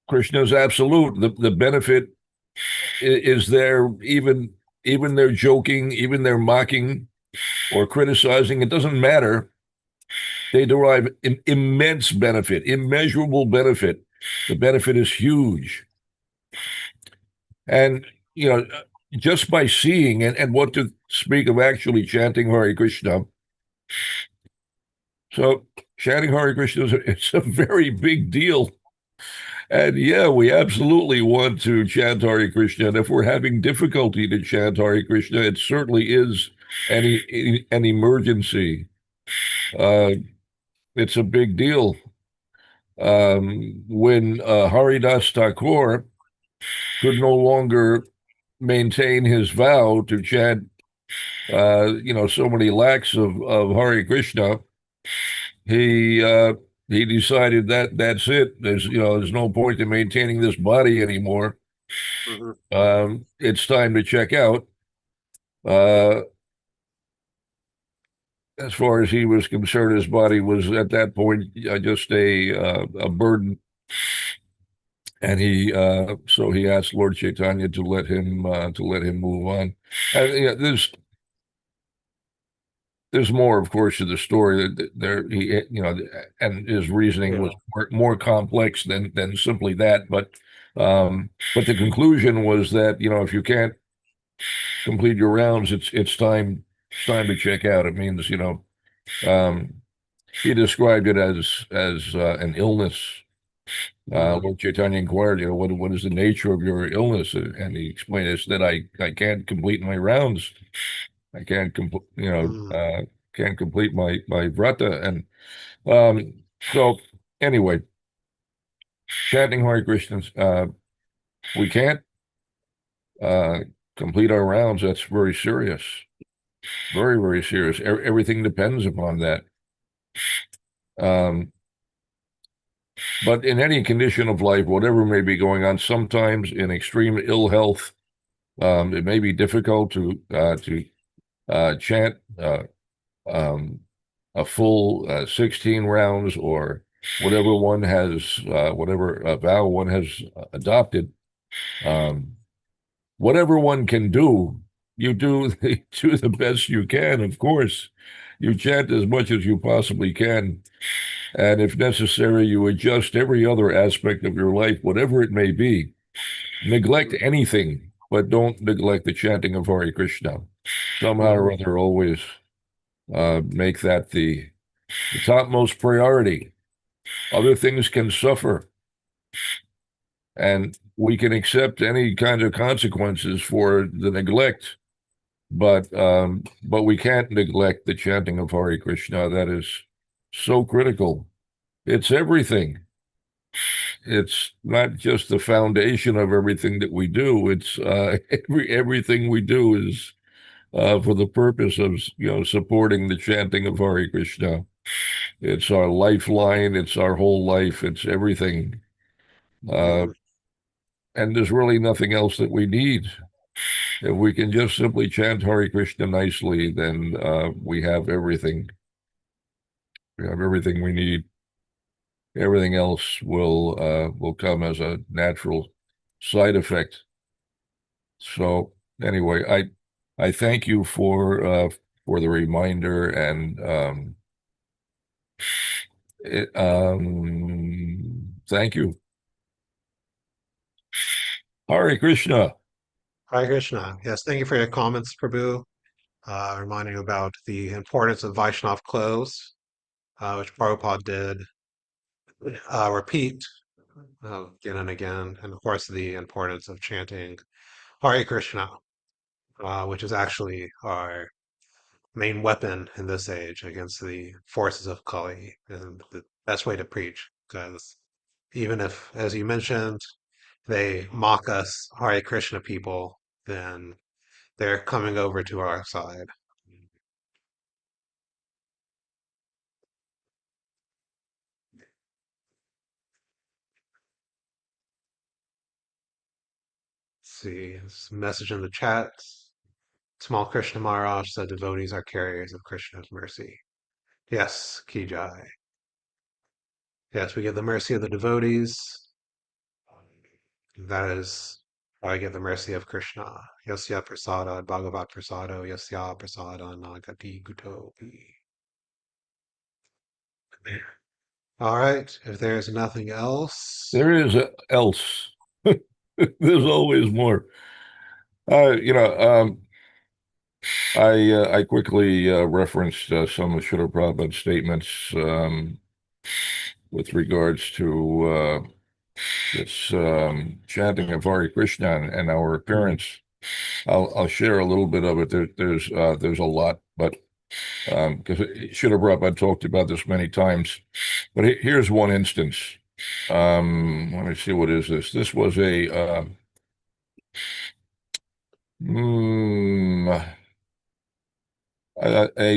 Krishna is absolute. The benefit is there, even their joking, even their mocking or criticizing. It doesn't matter. They derive immense benefit, immeasurable benefit. The benefit is huge. And, just by seeing and what to speak of actually chanting Hare Krishna. So chanting Hare Krishna, it's a very big deal. And yeah, we absolutely want to chant Hare Krishna. And if we're having difficulty to chant Hare Krishna, it certainly is an emergency. It's a big deal. When Haridas Thakur could no longer maintain his vow to chant, so many lakhs of Hare Krishna, he decided that that's it. There's no point in maintaining this body anymore. It's time to check out. As far as he was concerned, his body was at that point just a burden, and so he asked Lord Chaitanya to let him move on. And there's more, of course, to the story. And his reasoning was more complex than simply that. But the conclusion was that if you can't complete your rounds, it's time to check out. It means he described it as an illness. Lord Chaitanya inquired, what is the nature of your illness? And he explained this, that I can't complete my rounds. I can't complete, can't complete my vrata. And so anyway, chanting Hare Krishna, we can't complete our rounds. That's very serious. Very, very serious. Everything depends upon that. But in any condition of life, whatever may be going on, sometimes in extreme ill health, it may be difficult to chant um, a full 16 rounds or whatever one has, whatever vow one has adopted. Whatever one can do, you do, do the best you can, of course. You chant as much as you possibly can. And if necessary, you adjust every other aspect of your life, whatever it may be. Neglect anything, but don't neglect the chanting of Hare Krishna. Somehow or other, always make that the topmost priority. Other things can suffer, and we can accept any kind of consequences for the neglect, but we can't neglect the chanting of Hare Krishna. That is so critical. It's everything. It's not just the foundation of everything that we do. It's everything we do is for the purpose of supporting the chanting of Hare Krishna. It's our lifeline. It's our whole life. It's everything. And there's really nothing else that we need. If we can just simply chant Hare Krishna nicely, then we have everything. We have everything we need. Everything else will come as a natural side effect. So anyway, I thank you for the reminder, and thank you. Hare Krishna. Hare Krishna. Yes, thank you for your comments, Prabhu. Reminding about the importance of Vaishnav clothes, which Prabhupada did repeat again and again, and of course the importance of chanting Hare Krishna, which is actually our main weapon in this age against the forces of Kali, and the best way to preach. Because even if, as you mentioned, they mock us Hare Krishna people, then they're coming over to our side. See, this message in the chat. Small Krishna Maharaj said devotees are carriers of Krishna's mercy. Yes, Kijai. Yes, we get the mercy of the devotees. That is how I get the mercy of Krishna. Yasya prasada bhagavat prasado yasya prasada nagati gutopi. All right, if there's nothing else. There is else. There's always more. I quickly referenced some of Srila Prabhupada's statements with regards to this chanting of Hare Krishna and our appearance. I'll share a little bit of it. There's a lot, but because Srila Prabhupada talked about this many times. But here's one instance. Let me see, what is this? This was a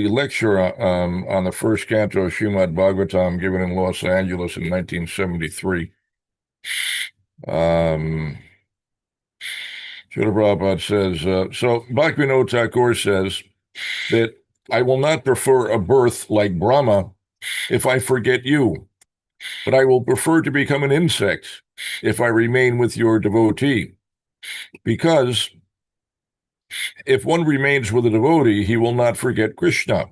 lecture on the first canto of Srimad Bhagavatam given in Los Angeles in 1973. Srila Prabhupada says, so Bhaktivinoda Thakur says that I will not prefer a birth like Brahma if I forget you, but I will prefer to become an insect if I remain with your devotee, because if one remains with a devotee, he will not forget Krishna.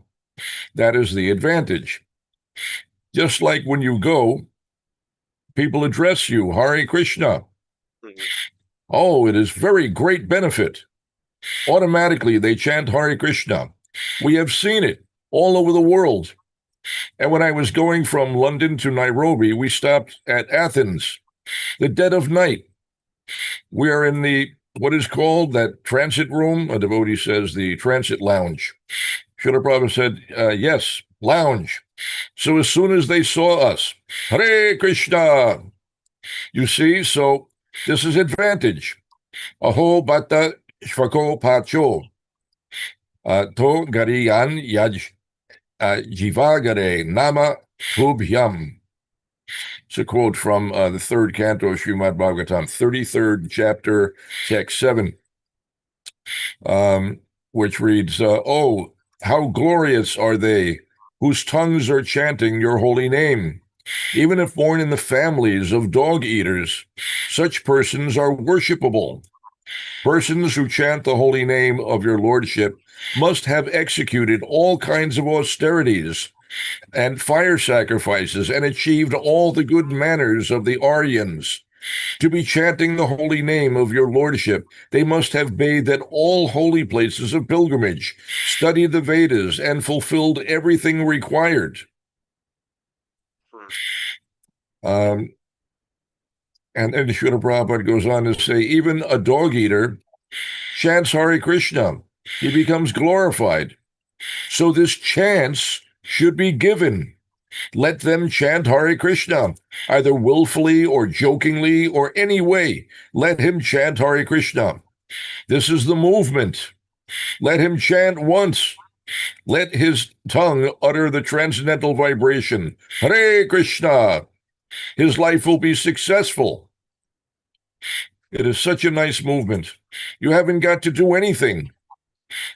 That is the advantage. Just like when you go, people address you, Hare Krishna. Oh, it is very great benefit. Automatically, they chant Hare Krishna. We have seen it all over the world. And when I was going from London to Nairobi, we stopped at Athens, the dead of night. We are in what is called that transit room. A devotee says the transit lounge. Srila Prabhupada said, yes, lounge. So as soon as they saw us, Hare Krishna, you see, so this is advantage. Aho bata shvako pacho, to gariyan yaj jivagare nama tubhyam. It's a quote from the third canto of Srimad Bhagavatam, 33rd chapter, text 7, which reads, "Oh, how glorious are they whose tongues are chanting your holy name. Even if born in the families of dog eaters, such persons are worshipable. Persons who chant the holy name of your lordship must have executed all kinds of austerities and fire sacrifices and achieved all the good manners of the Aryans. To be chanting the holy name of your lordship, they must have bathed at all holy places of pilgrimage, studied the Vedas, and fulfilled everything required." Um, and then Srila Prabhupada goes on to say, even a dog eater chants Hare Krishna. He becomes glorified. So this chance should be given. Let them chant Hare Krishna, either willfully or jokingly or any way. Let him chant Hare Krishna. This is the movement. Let him chant once. Let his tongue utter the transcendental vibration, Hare Krishna. His life will be successful. It is such a nice movement. You haven't got to do anything.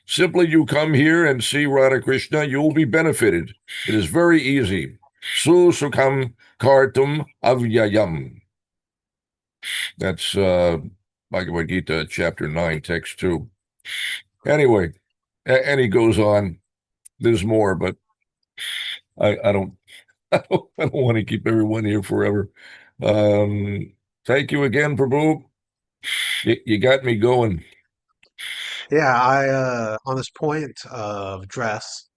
Simply you come here and see Radha Krishna, you will be benefited. It is very easy. Su sukham kartum avyayam. That's Bhagavad Gita, chapter 9, text 2. Anyway, and he goes on. There's more, but I don't I don't want to keep everyone here forever. Thank you again, Prabhu. You got me going. Yeah, on this point of dress,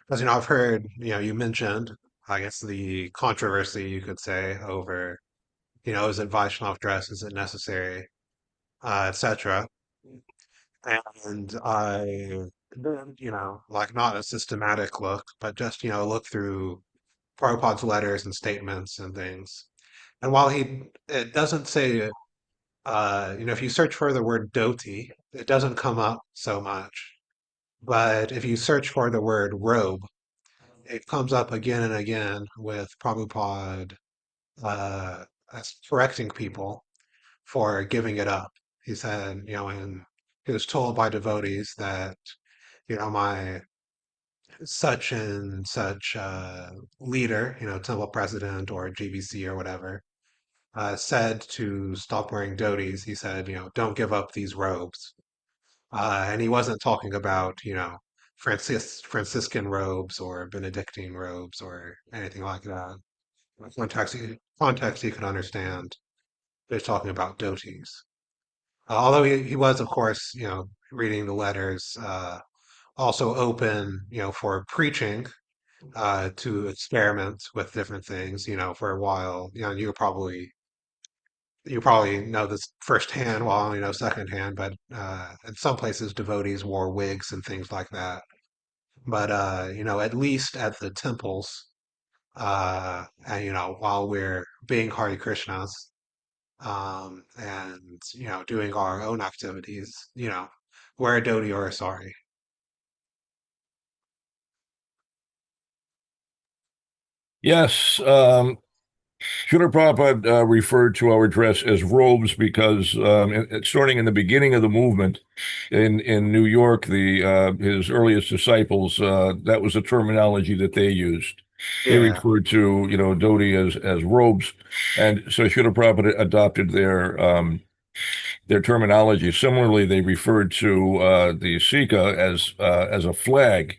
because I've heard, you mentioned, I guess the controversy you could say over, is it Vaishnav dress, is it necessary, etc. And I then, like not a systematic look, but just, look through Prabhupada's letters and statements and things. And while it doesn't say, if you search for the word dhoti, it doesn't come up so much. But if you search for the word robe, it comes up again and again with Prabhupada as correcting people for giving it up. He said, and he was told by devotees that, my such and such leader, temple president or GBC or whatever, said to stop wearing dhotis. He said, don't give up these robes. And he wasn't talking about, Franciscan robes or Benedictine robes or anything like that. Context he could understand. They're talking about dhotis. Although he was, of course, reading the letters, also open, for preaching, to experiment with different things, for a while. You probably know this firsthand, well, I only know secondhand, but in some places devotees wore wigs and things like that. But at least at the temples, and while we're being Hare Krishnas, and doing our own activities, wear a dhoti or a sari. Yes, Srila Prabhupada referred to our dress as robes because starting in the beginning of the movement in New York, his earliest disciples, that was the terminology that they used. They Yeah, referred to, dhoti as robes, and so Srila Prabhupada adopted their terminology. Similarly, they referred to the Sikha as a flag.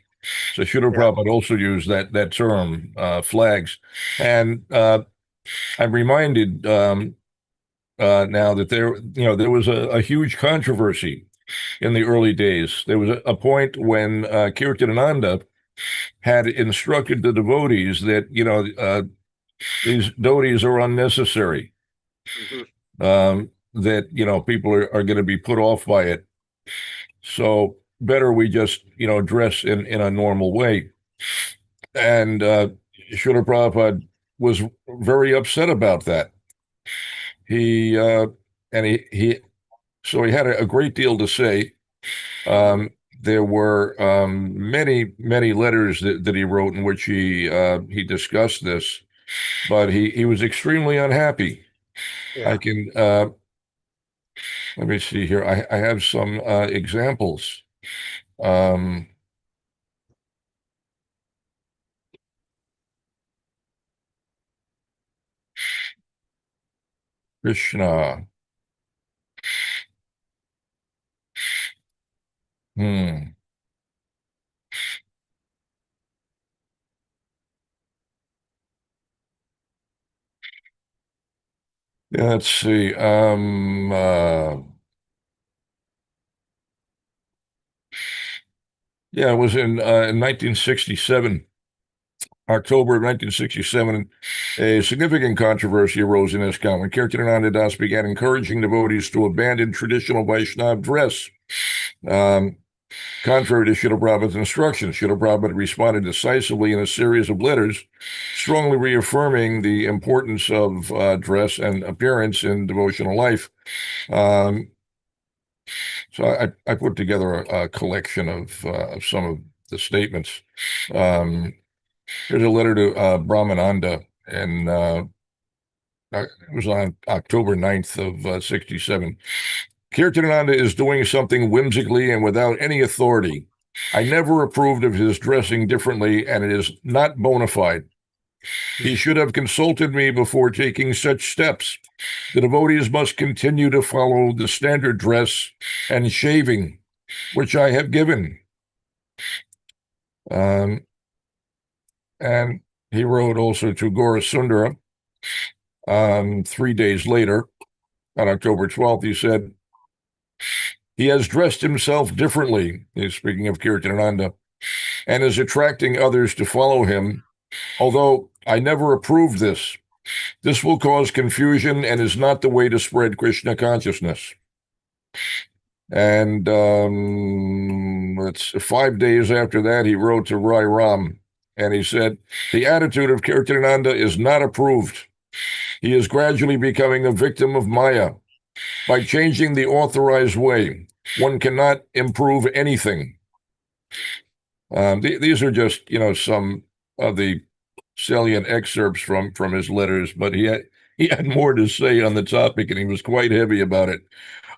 So Srila yeah, Prabhupada also used that term, flags, and I'm reminded now that there was a huge controversy in the early days. There was a point when Kirtanananda had instructed the devotees that these dhotis are unnecessary. hmm That people are going to be put off by it. So better we just dress in a normal way. And Srila Prabhupada was very upset about that. He and he had a great deal to say. hmm There were many letters that he wrote in which he discussed this. but he was extremely unhappy. I Yeah. can let me see here. I have some examples. Um, Krishna. Hmm. Yeah, let's see. Yeah, it was in 1967, October of 1967. A significant controversy arose in ISKCON when Kirtanananda Das began encouraging devotees to abandon traditional Vaishnava dress. Contrary to Srila Prabhupada's instructions, Srila Prabhupada responded decisively in a series of letters, strongly reaffirming the importance of dress and appearance in devotional life. Um, so I put together a collection of some of the statements. Here's a letter to Brahmananda, and it was on October 9th of 67. Kirtanananda is doing something whimsically and without any authority. I never approved of his dressing differently, and it is not bona fide. He should have consulted me before taking such steps. The devotees must continue to follow the standard dress and shaving, which I have given. And he wrote also to Gaura Sundara 3 days later, on October 12th, he said, he has dressed himself differently, he's speaking of Kirtanananda, and is attracting others to follow him, although I never approved this. This will cause confusion and is not the way to spread Krishna consciousness. And it's 5 days after that, he wrote to Rai Ram, and he said, the attitude of Kirtanananda is not approved. He is gradually becoming a victim of Maya. By changing the authorized way, one cannot improve anything. These are just, some of the salient excerpts from his letters, but he had more to say on the topic, and he was quite heavy about it.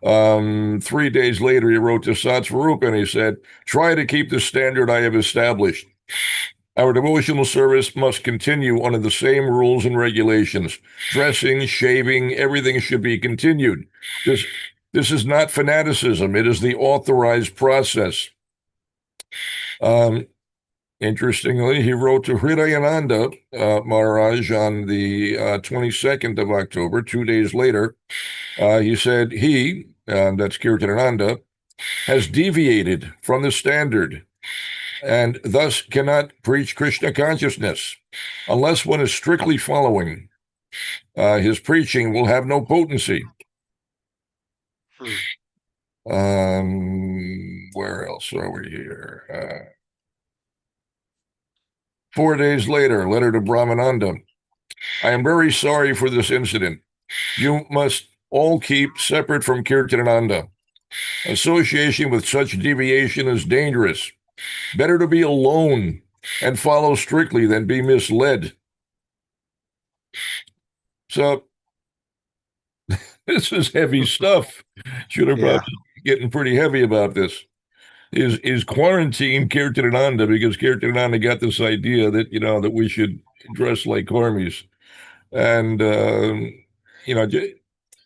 3 days later, he wrote to Satsvarupa, and he said, try to keep the standard I have established. Our devotional service must continue under the same rules and regulations. Dressing, shaving, everything should be continued. This is not fanaticism. It is the authorized process. Interestingly, he wrote to Hridayananda Maharaj on the 22nd of October, 2 days later. He said that's Kirtanananda, has deviated from the standard and thus cannot preach Krishna consciousness. Unless one is strictly following, his preaching will have no potency. Where else are we here? 4 days later, letter to Brahmananda. I am very sorry for this incident. You must all keep separate from Kirtanananda. Association with such deviation is dangerous. Better to be alone and follow strictly than be misled. So this is heavy stuff. Should have Yeah. probably getting pretty heavy about this. Is quarantine Kirtanananda because Kirtanananda got this idea that that we should dress like karmis, and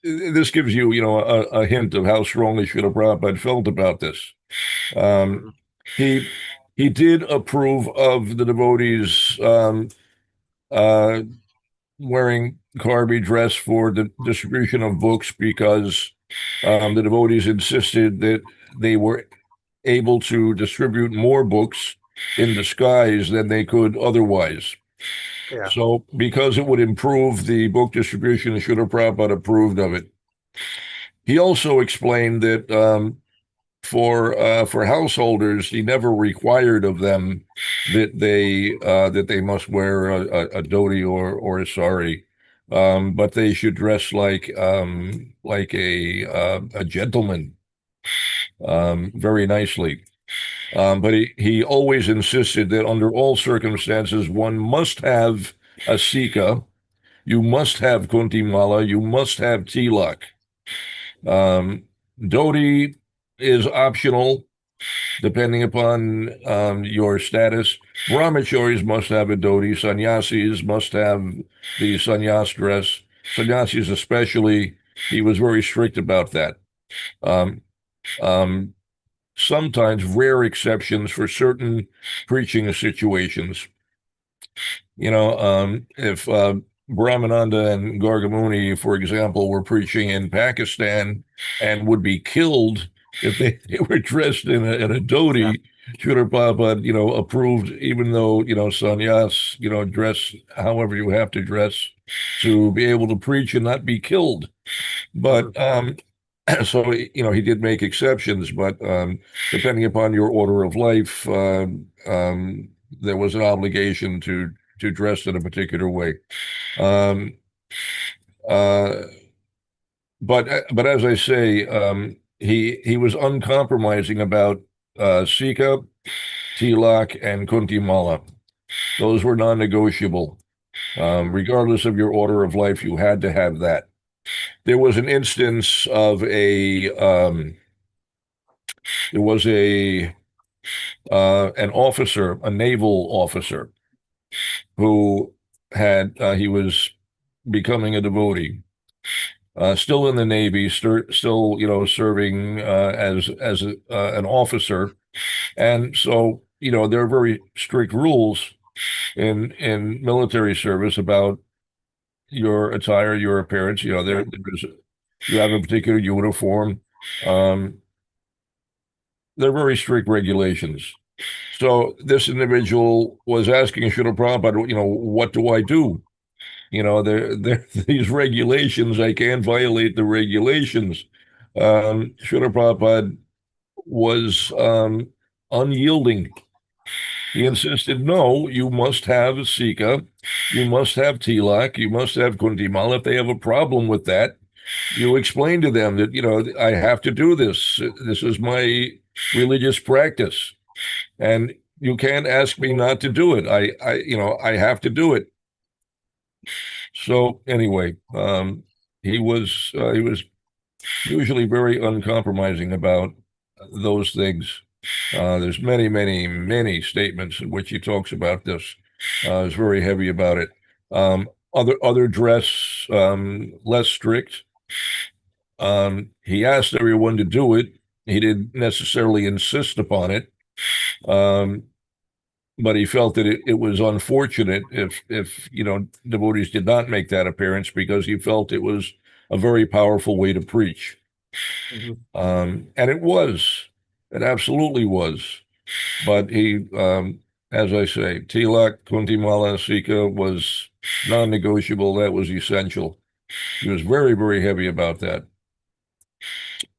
this gives you a hint of how strongly Srila Prabhupada felt about this. He he did approve of the devotees uh, wearing karmi dress for the distribution of books because the devotees insisted that they were able to distribute more books in disguise than they could otherwise. Yeah. So, because it would improve the book distribution, Srila Prabhupada approved of it. He also explained that for householders, he never required of them that they must wear a dhoti or a sari, but they should dress like a gentleman, very nicely. But he always insisted that under all circumstances, one must have a Sika, you must have Kuntimala, you must have Tilak. Dhoti is optional depending upon your status. Brahmacharis must have a dhoti. Sannyasis must have the sannyas dress. Sannyasis especially, he was very strict about that. Um, um, Sometimes rare exceptions for certain preaching situations. If Brahmananda and Gargamuni, for example, were preaching in Pakistan and would be killed if they were dressed in a Yeah. dhoti, Srila Prabhupada, approved, even though, sannyas, dress however you have to dress to be able to preach and not be killed. Mhm. But so, he did make exceptions, but depending upon your order of life, there was an obligation to dress in a particular way. Um, uh, but as I say, he was uncompromising about Sika, Tilak, and Kuntimala. Those were non-negotiable. Regardless of your order of life, you had to have that. There was an instance of there was an officer, a naval officer, who he was becoming a devotee, still in the Navy, still serving as an officer, and so there are very strict rules in military service about your attire, your appearance. You have a particular uniform. Um, there are very strict regulations. So this individual was asking Srila Prabhupada, what do I do? There these regulations, I can't violate the regulations. Srila Prabhupada was unyielding. He insisted, no, you must have Sika, you must have Tilak, you must have Kuntimal. If they have a problem with that, you explain to them that, I have to do this. This is my religious practice. And you can't ask me not to do it. I have to do it. So anyway, he was usually very uncompromising about those things. There's many, many, many statements in which he talks about this. Is very heavy about it. Other dress less strict. He asked everyone to do it. He didn't necessarily insist upon it. Um, but he felt that it was unfortunate if devotees did not make that appearance because he felt it was a very powerful way to preach. Mhm. And it absolutely was. But as I say, Tilak, Kuntimala, Sika was non-negotiable. That was essential. He was very, very heavy about that.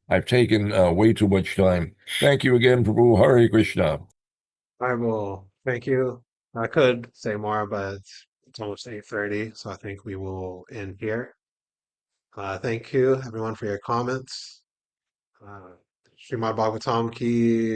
I've taken way too much time. Thank you again, Prabhu. Hare Krishna. I will thank you. I could say more, but it's almost 8:30, so I think we will end here. Thank you, everyone, for your comments. Uh, Srimad Bhagavatam ki